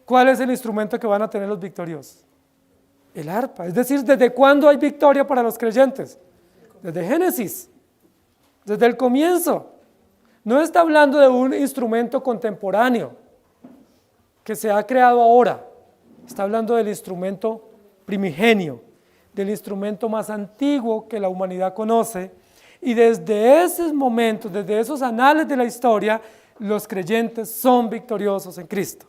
¿cuál es el instrumento que van a tener los victoriosos? El arpa. Es decir, ¿desde cuándo hay victoria para los creyentes? Desde Génesis, desde el comienzo. No está hablando de un instrumento contemporáneo que se ha creado ahora. Está hablando del instrumento primigenio, del instrumento más antiguo que la humanidad conoce. Y desde esos momentos, desde esos anales de la historia, los creyentes son victoriosos en Cristo.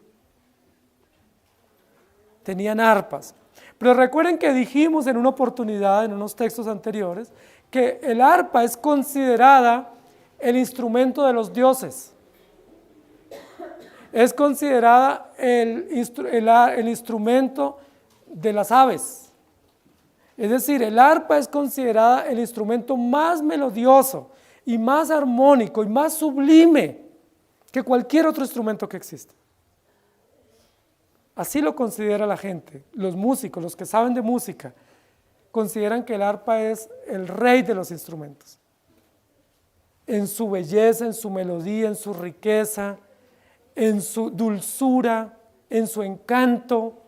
Tenían arpas. Pero recuerden que dijimos en una oportunidad, en unos textos anteriores, que el arpa es considerada el instrumento de los dioses. Es considerada el instrumento de las aves. Es decir, el arpa es considerada el instrumento más melodioso y más armónico y más sublime que cualquier otro instrumento que existe. Así lo considera la gente, los músicos, los que saben de música, consideran que el arpa es el rey de los instrumentos. En su belleza, en su melodía, en su riqueza, en su dulzura, en su encanto,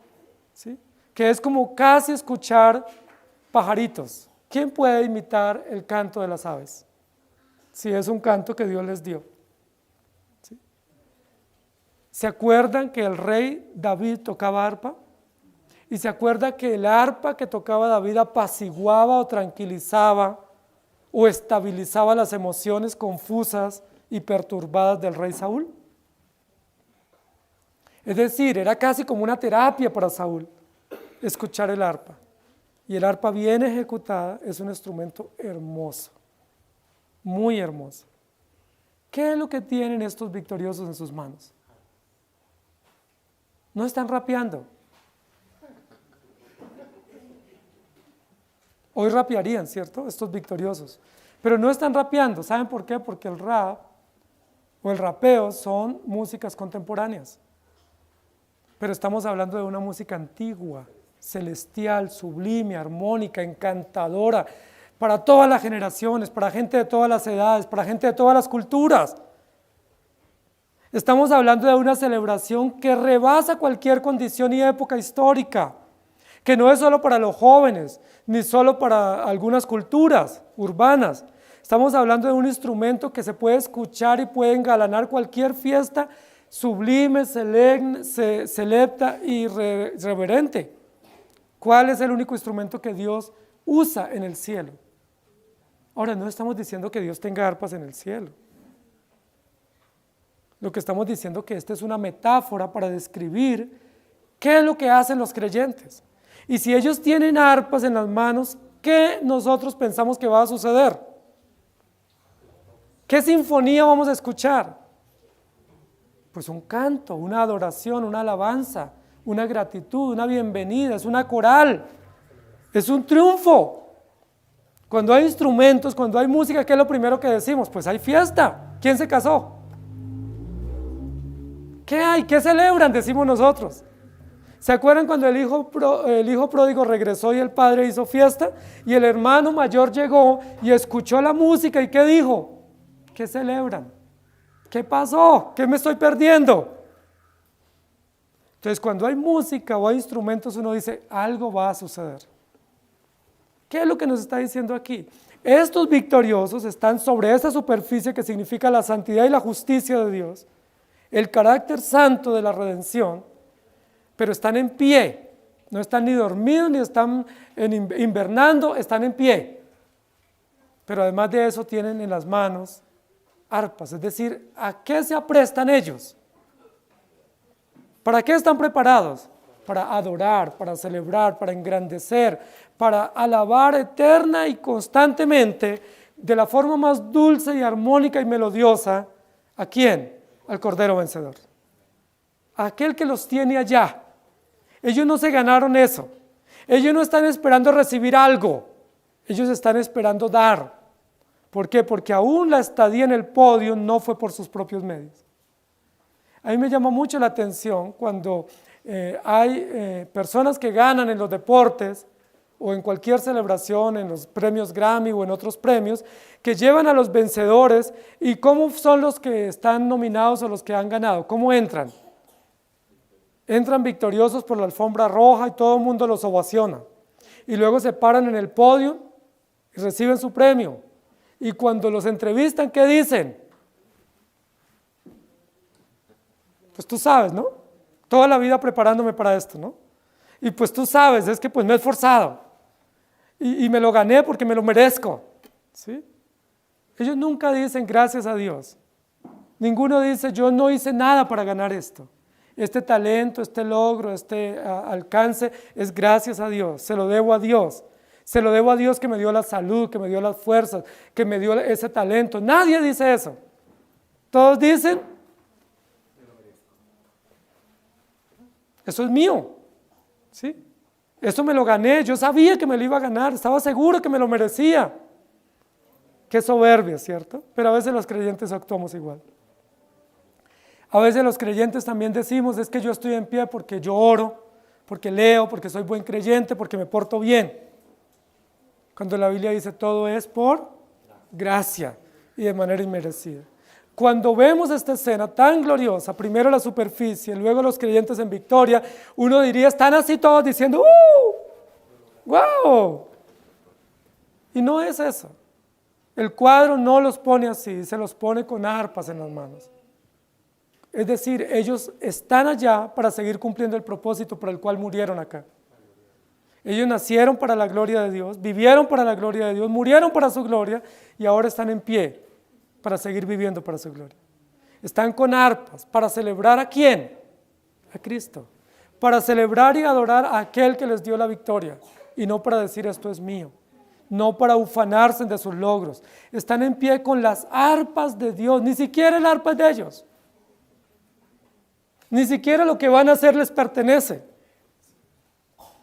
¿sí? Que es como casi escuchar pajaritos. ¿Quién puede imitar el canto de las aves? Si es un canto que Dios les dio. ¿Sí? ¿Se acuerdan que el rey David tocaba arpa? ¿Y se acuerda que el arpa que tocaba David apaciguaba o tranquilizaba o estabilizaba las emociones confusas y perturbadas del rey Saúl? Es decir, era casi como una terapia para Saúl escuchar el arpa. Y el arpa bien ejecutada es un instrumento hermoso, muy hermoso. ¿Qué es lo que tienen estos victoriosos en sus manos? No están rapeando. Hoy rapearían, ¿cierto? Estos victoriosos. Pero no están rapeando. ¿Saben por qué? Porque el rap o el rapeo son músicas contemporáneas. Pero estamos hablando de una música antigua, celestial, sublime, armónica, encantadora, para todas las generaciones, para gente de todas las edades, para gente de todas las culturas. Estamos hablando de una celebración que rebasa cualquier condición y época histórica, que no es solo para los jóvenes, ni solo para algunas culturas urbanas. Estamos hablando de un instrumento que se puede escuchar y puede engalanar cualquier fiesta sublime, selecta y reverente. ¿Cuál es el único instrumento que Dios usa en el cielo? Ahora, no estamos diciendo que Dios tenga arpas en el cielo. Lo que estamos diciendo es que esta es una metáfora para describir qué es lo que hacen los creyentes. Y si ellos tienen arpas en las manos, ¿qué nosotros pensamos que va a suceder? ¿Qué sinfonía vamos a escuchar? Pues un canto, una adoración, una alabanza, una gratitud, una bienvenida, es una coral, es un triunfo. Cuando hay instrumentos, cuando hay música, ¿qué es lo primero que decimos? Pues hay fiesta. ¿Quién se casó? ¿Qué hay? ¿Qué celebran? Decimos nosotros. ¿Se acuerdan cuando el hijo pródigo regresó y el padre hizo fiesta? Y el hermano mayor llegó y escuchó la música y ¿qué dijo? ¿Qué celebran? ¿Qué pasó? ¿Qué me estoy perdiendo? Entonces, cuando hay música o hay instrumentos, uno dice, algo va a suceder. ¿Qué es lo que nos está diciendo aquí? Estos victoriosos están sobre esa superficie que significa la santidad y la justicia de Dios, el carácter santo de la redención, pero están en pie. No están ni dormidos ni están invernando, están en pie. Pero además de eso tienen en las manos arpas, es decir, ¿a qué se aprestan ellos? ¿Para qué están preparados? Para adorar, para celebrar, para engrandecer, para alabar eterna y constantemente, de la forma más dulce y armónica y melodiosa, ¿a quién? Al Cordero Vencedor. A aquel que los tiene allá. Ellos no se ganaron eso. Ellos no están esperando recibir algo. Ellos están esperando dar. ¿Por qué? Porque aún la estadía en el podio no fue por sus propios medios. A mí me llama mucho la atención cuando hay personas que ganan en los deportes o en cualquier celebración, en los premios Grammy o en otros premios, que llevan a los vencedores y cómo son los que están nominados o los que han ganado, cómo entran. Entran victoriosos por la alfombra roja y todo el mundo los ovaciona. Y luego se paran en el podio y reciben su premio. Y cuando los entrevistan, ¿qué dicen? Pues tú sabes, ¿no? Toda la vida preparándome para esto, ¿no? Y pues tú sabes, es que pues me he esforzado. Y me lo gané porque me lo merezco. ¿Sí? Ellos nunca dicen gracias a Dios. Ninguno dice yo no hice nada para ganar esto. Este talento, este logro, este alcance es gracias a Dios, se lo debo a Dios. Se lo debo a Dios que me dio la salud, que me dio las fuerzas, que me dio ese talento. Nadie dice eso. Todos dicen, eso es mío. ¿Sí? Eso me lo gané, yo sabía que me lo iba a ganar, estaba seguro que me lo merecía. Qué soberbia, ¿cierto? Pero a veces los creyentes actuamos igual. A veces los creyentes también decimos, es que yo estoy en pie porque yo oro, porque leo, porque soy buen creyente, porque me porto bien. Cuando la Biblia dice todo es por gracia y de manera inmerecida. Cuando vemos esta escena tan gloriosa, primero la superficie, luego los creyentes en victoria, uno diría, están así todos diciendo, ¡wow! Y no es eso. El cuadro no los pone así, se los pone con arpas en las manos. Es decir, ellos están allá para seguir cumpliendo el propósito por el cual murieron acá. Ellos nacieron para la gloria de Dios, vivieron para la gloria de Dios, murieron para su gloria y ahora están en pie para seguir viviendo para su gloria. Están con arpas para celebrar ¿a quién? A Cristo. Para celebrar y adorar a aquel que les dio la victoria y no para decir esto es mío. No para ufanarse de sus logros. Están en pie con las arpas de Dios, ni siquiera el arpa es de ellos. Ni siquiera lo que van a hacer les pertenece.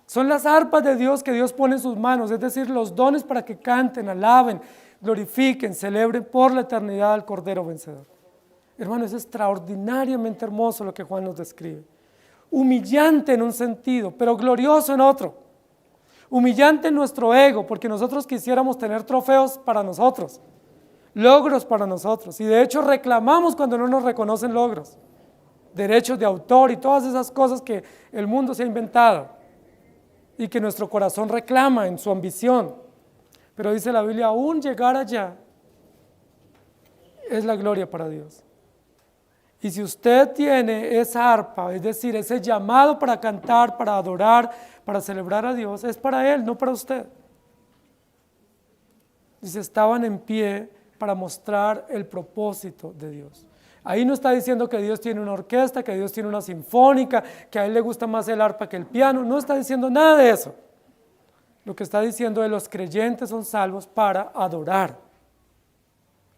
Son las arpas de Dios que Dios pone en sus manos, es decir, los dones para que canten, alaben, glorifiquen, celebren por la eternidad al Cordero vencedor. Hermano, es extraordinariamente hermoso lo que Juan nos describe. Humillante en un sentido, pero glorioso en otro. Humillante en nuestro ego, porque nosotros quisiéramos tener trofeos para nosotros, logros para nosotros, y de hecho reclamamos cuando no nos reconocen logros, derechos de autor y todas esas cosas que el mundo se ha inventado y que nuestro corazón reclama en su ambición. Pero dice la Biblia, aún llegar allá es la gloria para Dios. Y si usted tiene esa arpa, es decir, ese llamado para cantar, para adorar, para celebrar a Dios, es para Él, no para usted. Dice, estaban en pie para mostrar el propósito de Dios. Ahí no está diciendo que Dios tiene una orquesta, que Dios tiene una sinfónica, que a Él le gusta más el arpa que el piano, no está diciendo nada de eso. Lo que está diciendo es que los creyentes son salvos para adorar,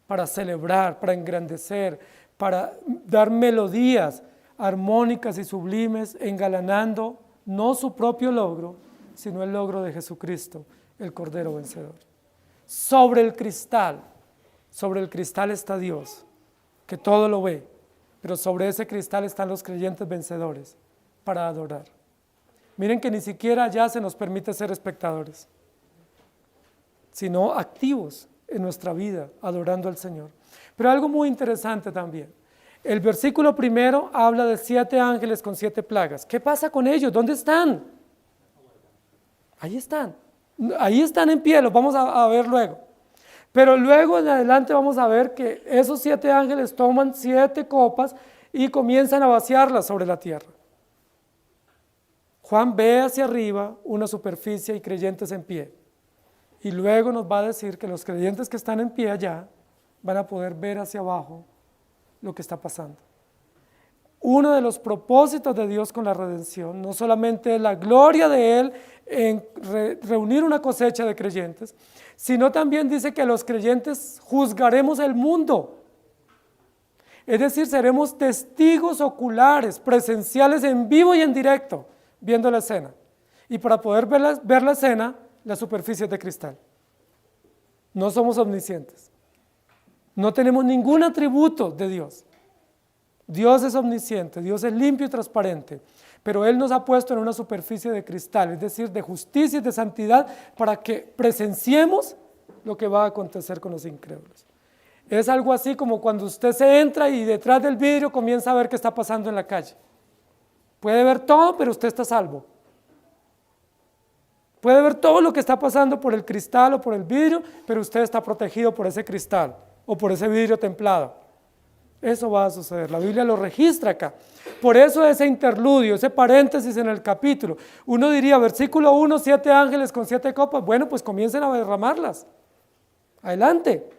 para celebrar, para engrandecer, para dar melodías armónicas y sublimes, engalanando no su propio logro, sino el logro de Jesucristo, el Cordero vencedor. Sobre el cristal está Dios, que todo lo ve, pero sobre ese cristal están los creyentes vencedores para adorar. Miren que ni siquiera ya se nos permite ser espectadores, sino activos en nuestra vida, adorando al Señor. Pero algo muy interesante también, el versículo primero habla de 7 ángeles con 7 plagas. ¿Qué pasa con ellos? ¿Dónde están? Ahí están en pie, los vamos a ver luego. Pero luego en adelante vamos a ver que esos 7 ángeles toman 7 copas y comienzan a vaciarlas sobre la tierra. Juan ve hacia arriba una superficie y creyentes en pie. Y luego nos va a decir que los creyentes que están en pie allá van a poder ver hacia abajo lo que está pasando. Uno de los propósitos de Dios con la redención no solamente es la gloria de Él en reunir una cosecha de creyentes, sino también dice que los creyentes juzgaremos el mundo. Es decir, seremos testigos oculares, presenciales en vivo y en directo, viendo la escena. Y para poder ver la escena, la superficie es de cristal. No somos omniscientes. No tenemos ningún atributo de Dios. Dios es omnisciente, Dios es limpio y transparente, pero Él nos ha puesto en una superficie de cristal, es decir, de justicia y de santidad, para que presenciemos lo que va a acontecer con los incrédulos. Es algo así como cuando usted se entra y detrás del vidrio comienza a ver qué está pasando en la calle. Puede ver todo, pero usted está salvo. Puede ver todo lo que está pasando por el cristal o por el vidrio, pero usted está protegido por ese cristal o por ese vidrio templado. Eso va a suceder, la Biblia lo registra acá. Por eso ese interludio, ese paréntesis en el capítulo. Uno diría, versículo 1, 7 ángeles con 7 copas, bueno, pues comiencen a derramarlas. Adelante.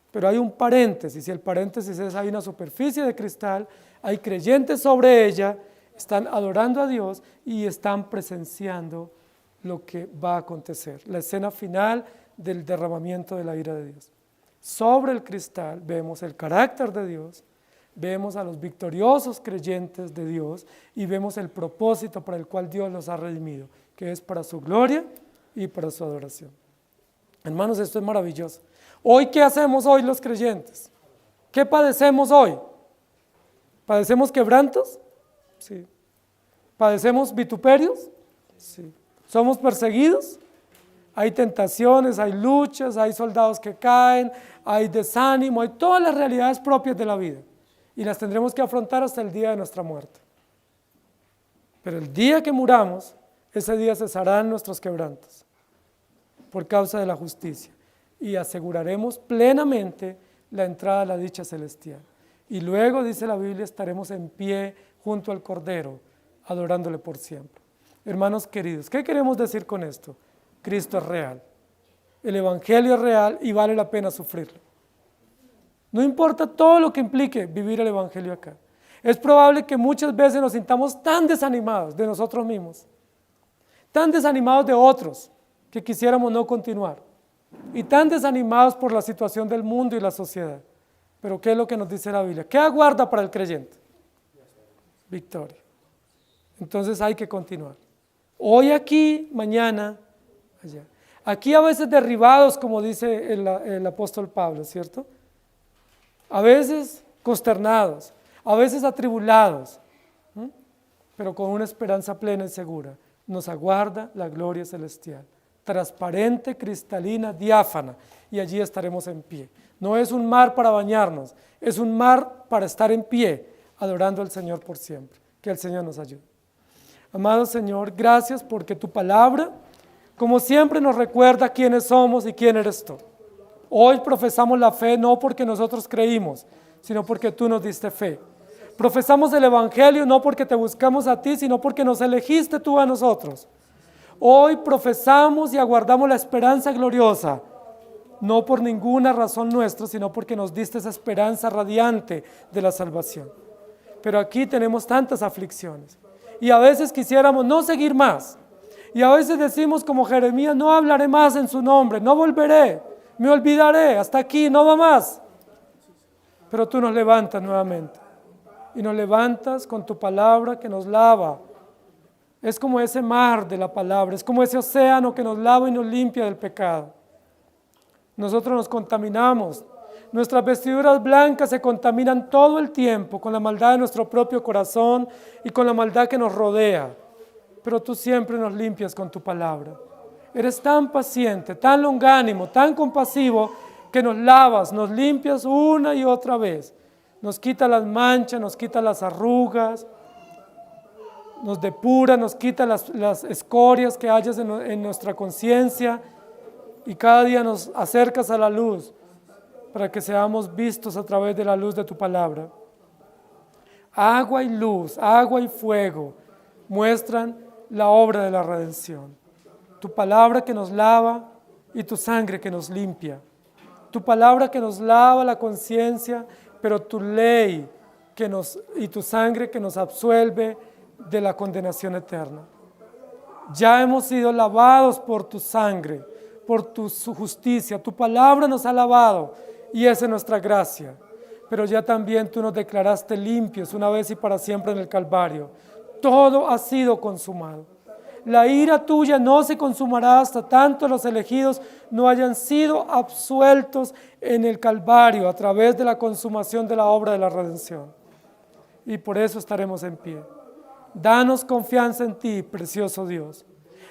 Pero hay un paréntesis, y el paréntesis es, hay una superficie de cristal, hay creyentes sobre ella, Están adorando a Dios y están presenciando lo que va a acontecer, la escena final del derramamiento de la ira de Dios. Sobre el cristal vemos el carácter de Dios, vemos a los victoriosos creyentes de Dios y vemos el propósito para el cual Dios los ha redimido, que es para su gloria y para su adoración. Hermanos, esto es maravilloso. Hoy, ¿qué hacemos hoy los creyentes? ¿Qué padecemos hoy? ¿Padecemos quebrantos? Sí. ¿Padecemos vituperios? Sí. ¿Somos perseguidos? Hay tentaciones, hay luchas, hay soldados que caen, hay desánimo, hay todas las realidades propias de la vida y las tendremos que afrontar hasta el día de nuestra muerte. Pero el día que muramos, ese día cesarán nuestros quebrantos por causa de la justicia y aseguraremos plenamente la entrada a la dicha celestial. Y luego, dice la Biblia, estaremos en pie junto al Cordero, adorándole por siempre. Hermanos queridos, ¿qué queremos decir con esto? Cristo es real, el Evangelio es real y vale la pena sufrirlo. No importa todo lo que implique vivir el Evangelio acá. Es probable que muchas veces nos sintamos tan desanimados de nosotros mismos, tan desanimados de otros, que quisiéramos no continuar, y tan desanimados por la situación del mundo y la sociedad. Pero ¿qué es lo que nos dice la Biblia? ¿Qué aguarda para el creyente? Victoria. Entonces hay que continuar. Hoy aquí, mañana allá. Aquí a veces derribados, como dice el apóstol Pablo, ¿cierto? A veces consternados, a veces atribulados, pero con una esperanza plena y segura. Nos aguarda la gloria celestial, transparente, cristalina, diáfana, y allí estaremos en pie. No es un mar para bañarnos, es un mar para estar en pie, adorando al Señor por siempre. Que el Señor nos ayude. Amado Señor, gracias porque tu palabra, como siempre, nos recuerda quiénes somos y quién eres tú. Hoy profesamos la fe no porque nosotros creímos, sino porque tú nos diste fe. Profesamos el Evangelio no porque te buscamos a ti, sino porque nos elegiste tú a nosotros. Hoy profesamos y aguardamos la esperanza gloriosa, no por ninguna razón nuestra, sino porque nos diste esa esperanza radiante de la salvación. Pero aquí tenemos tantas aflicciones y a veces quisiéramos no seguir más. Y a veces decimos como Jeremías, no hablaré más en su nombre, no volveré, me olvidaré, hasta aquí, no va más. Pero tú nos levantas nuevamente y nos levantas con tu palabra que nos lava. Es como ese mar de la palabra, es como ese océano que nos lava y nos limpia del pecado. Nosotros nos contaminamos, nuestras vestiduras blancas se contaminan todo el tiempo con la maldad de nuestro propio corazón y con la maldad que nos rodea. Pero tú siempre nos limpias con tu palabra. Eres tan paciente, tan longánimo, tan compasivo, que nos lavas, nos limpias una y otra vez. Nos quita las manchas, nos quita las arrugas, nos depura, nos quita las escorias que hayas en nuestra conciencia y cada día nos acercas a la luz para que seamos vistos a través de la luz de tu palabra. Agua y luz, agua y fuego muestran la obra de la redención. Tu palabra que nos lava y tu sangre que nos limpia. Tu palabra que nos lava la conciencia, pero tu ley y tu sangre que nos absuelve de la condenación eterna. Ya hemos sido lavados por tu sangre, por tu justicia. Tu palabra nos ha lavado y esa es nuestra gracia. Pero ya también tú nos declaraste limpios una vez y para siempre en el Calvario. Todo ha sido consumado. La ira tuya no se consumará hasta tanto los elegidos no hayan sido absueltos en el Calvario a través de la consumación de la obra de la redención. Y por eso estaremos en pie. Danos confianza en ti, precioso Dios.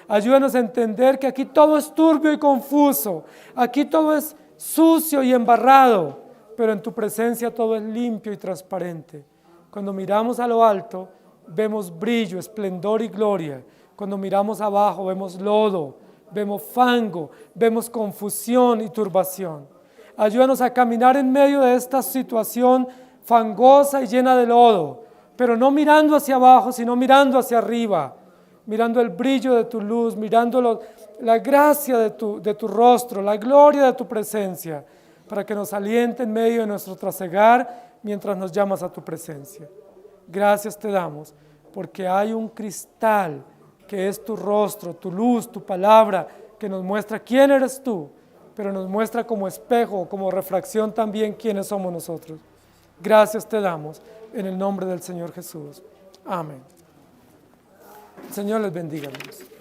Ayúdanos a entender que aquí todo es turbio y confuso. Aquí todo es sucio y embarrado, pero en tu presencia todo es limpio y transparente. Cuando miramos a lo alto, vemos brillo, esplendor y gloria. Cuando miramos abajo, vemos lodo, vemos fango, vemos confusión y turbación. Ayúdanos a caminar en medio de esta situación fangosa y llena de lodo, pero no mirando hacia abajo, sino mirando hacia arriba, mirando el brillo de tu luz, mirando la gracia de tu rostro, la gloria de tu presencia, para que nos aliente en medio de nuestro trasegar mientras nos llamas a tu presencia. Gracias te damos, porque hay un cristal que es tu rostro, tu luz, tu palabra, que nos muestra quién eres tú, pero nos muestra como espejo, como refracción también quiénes somos nosotros. Gracias te damos en el nombre del Señor Jesús. Amén. El Señor les bendiga, hermanos.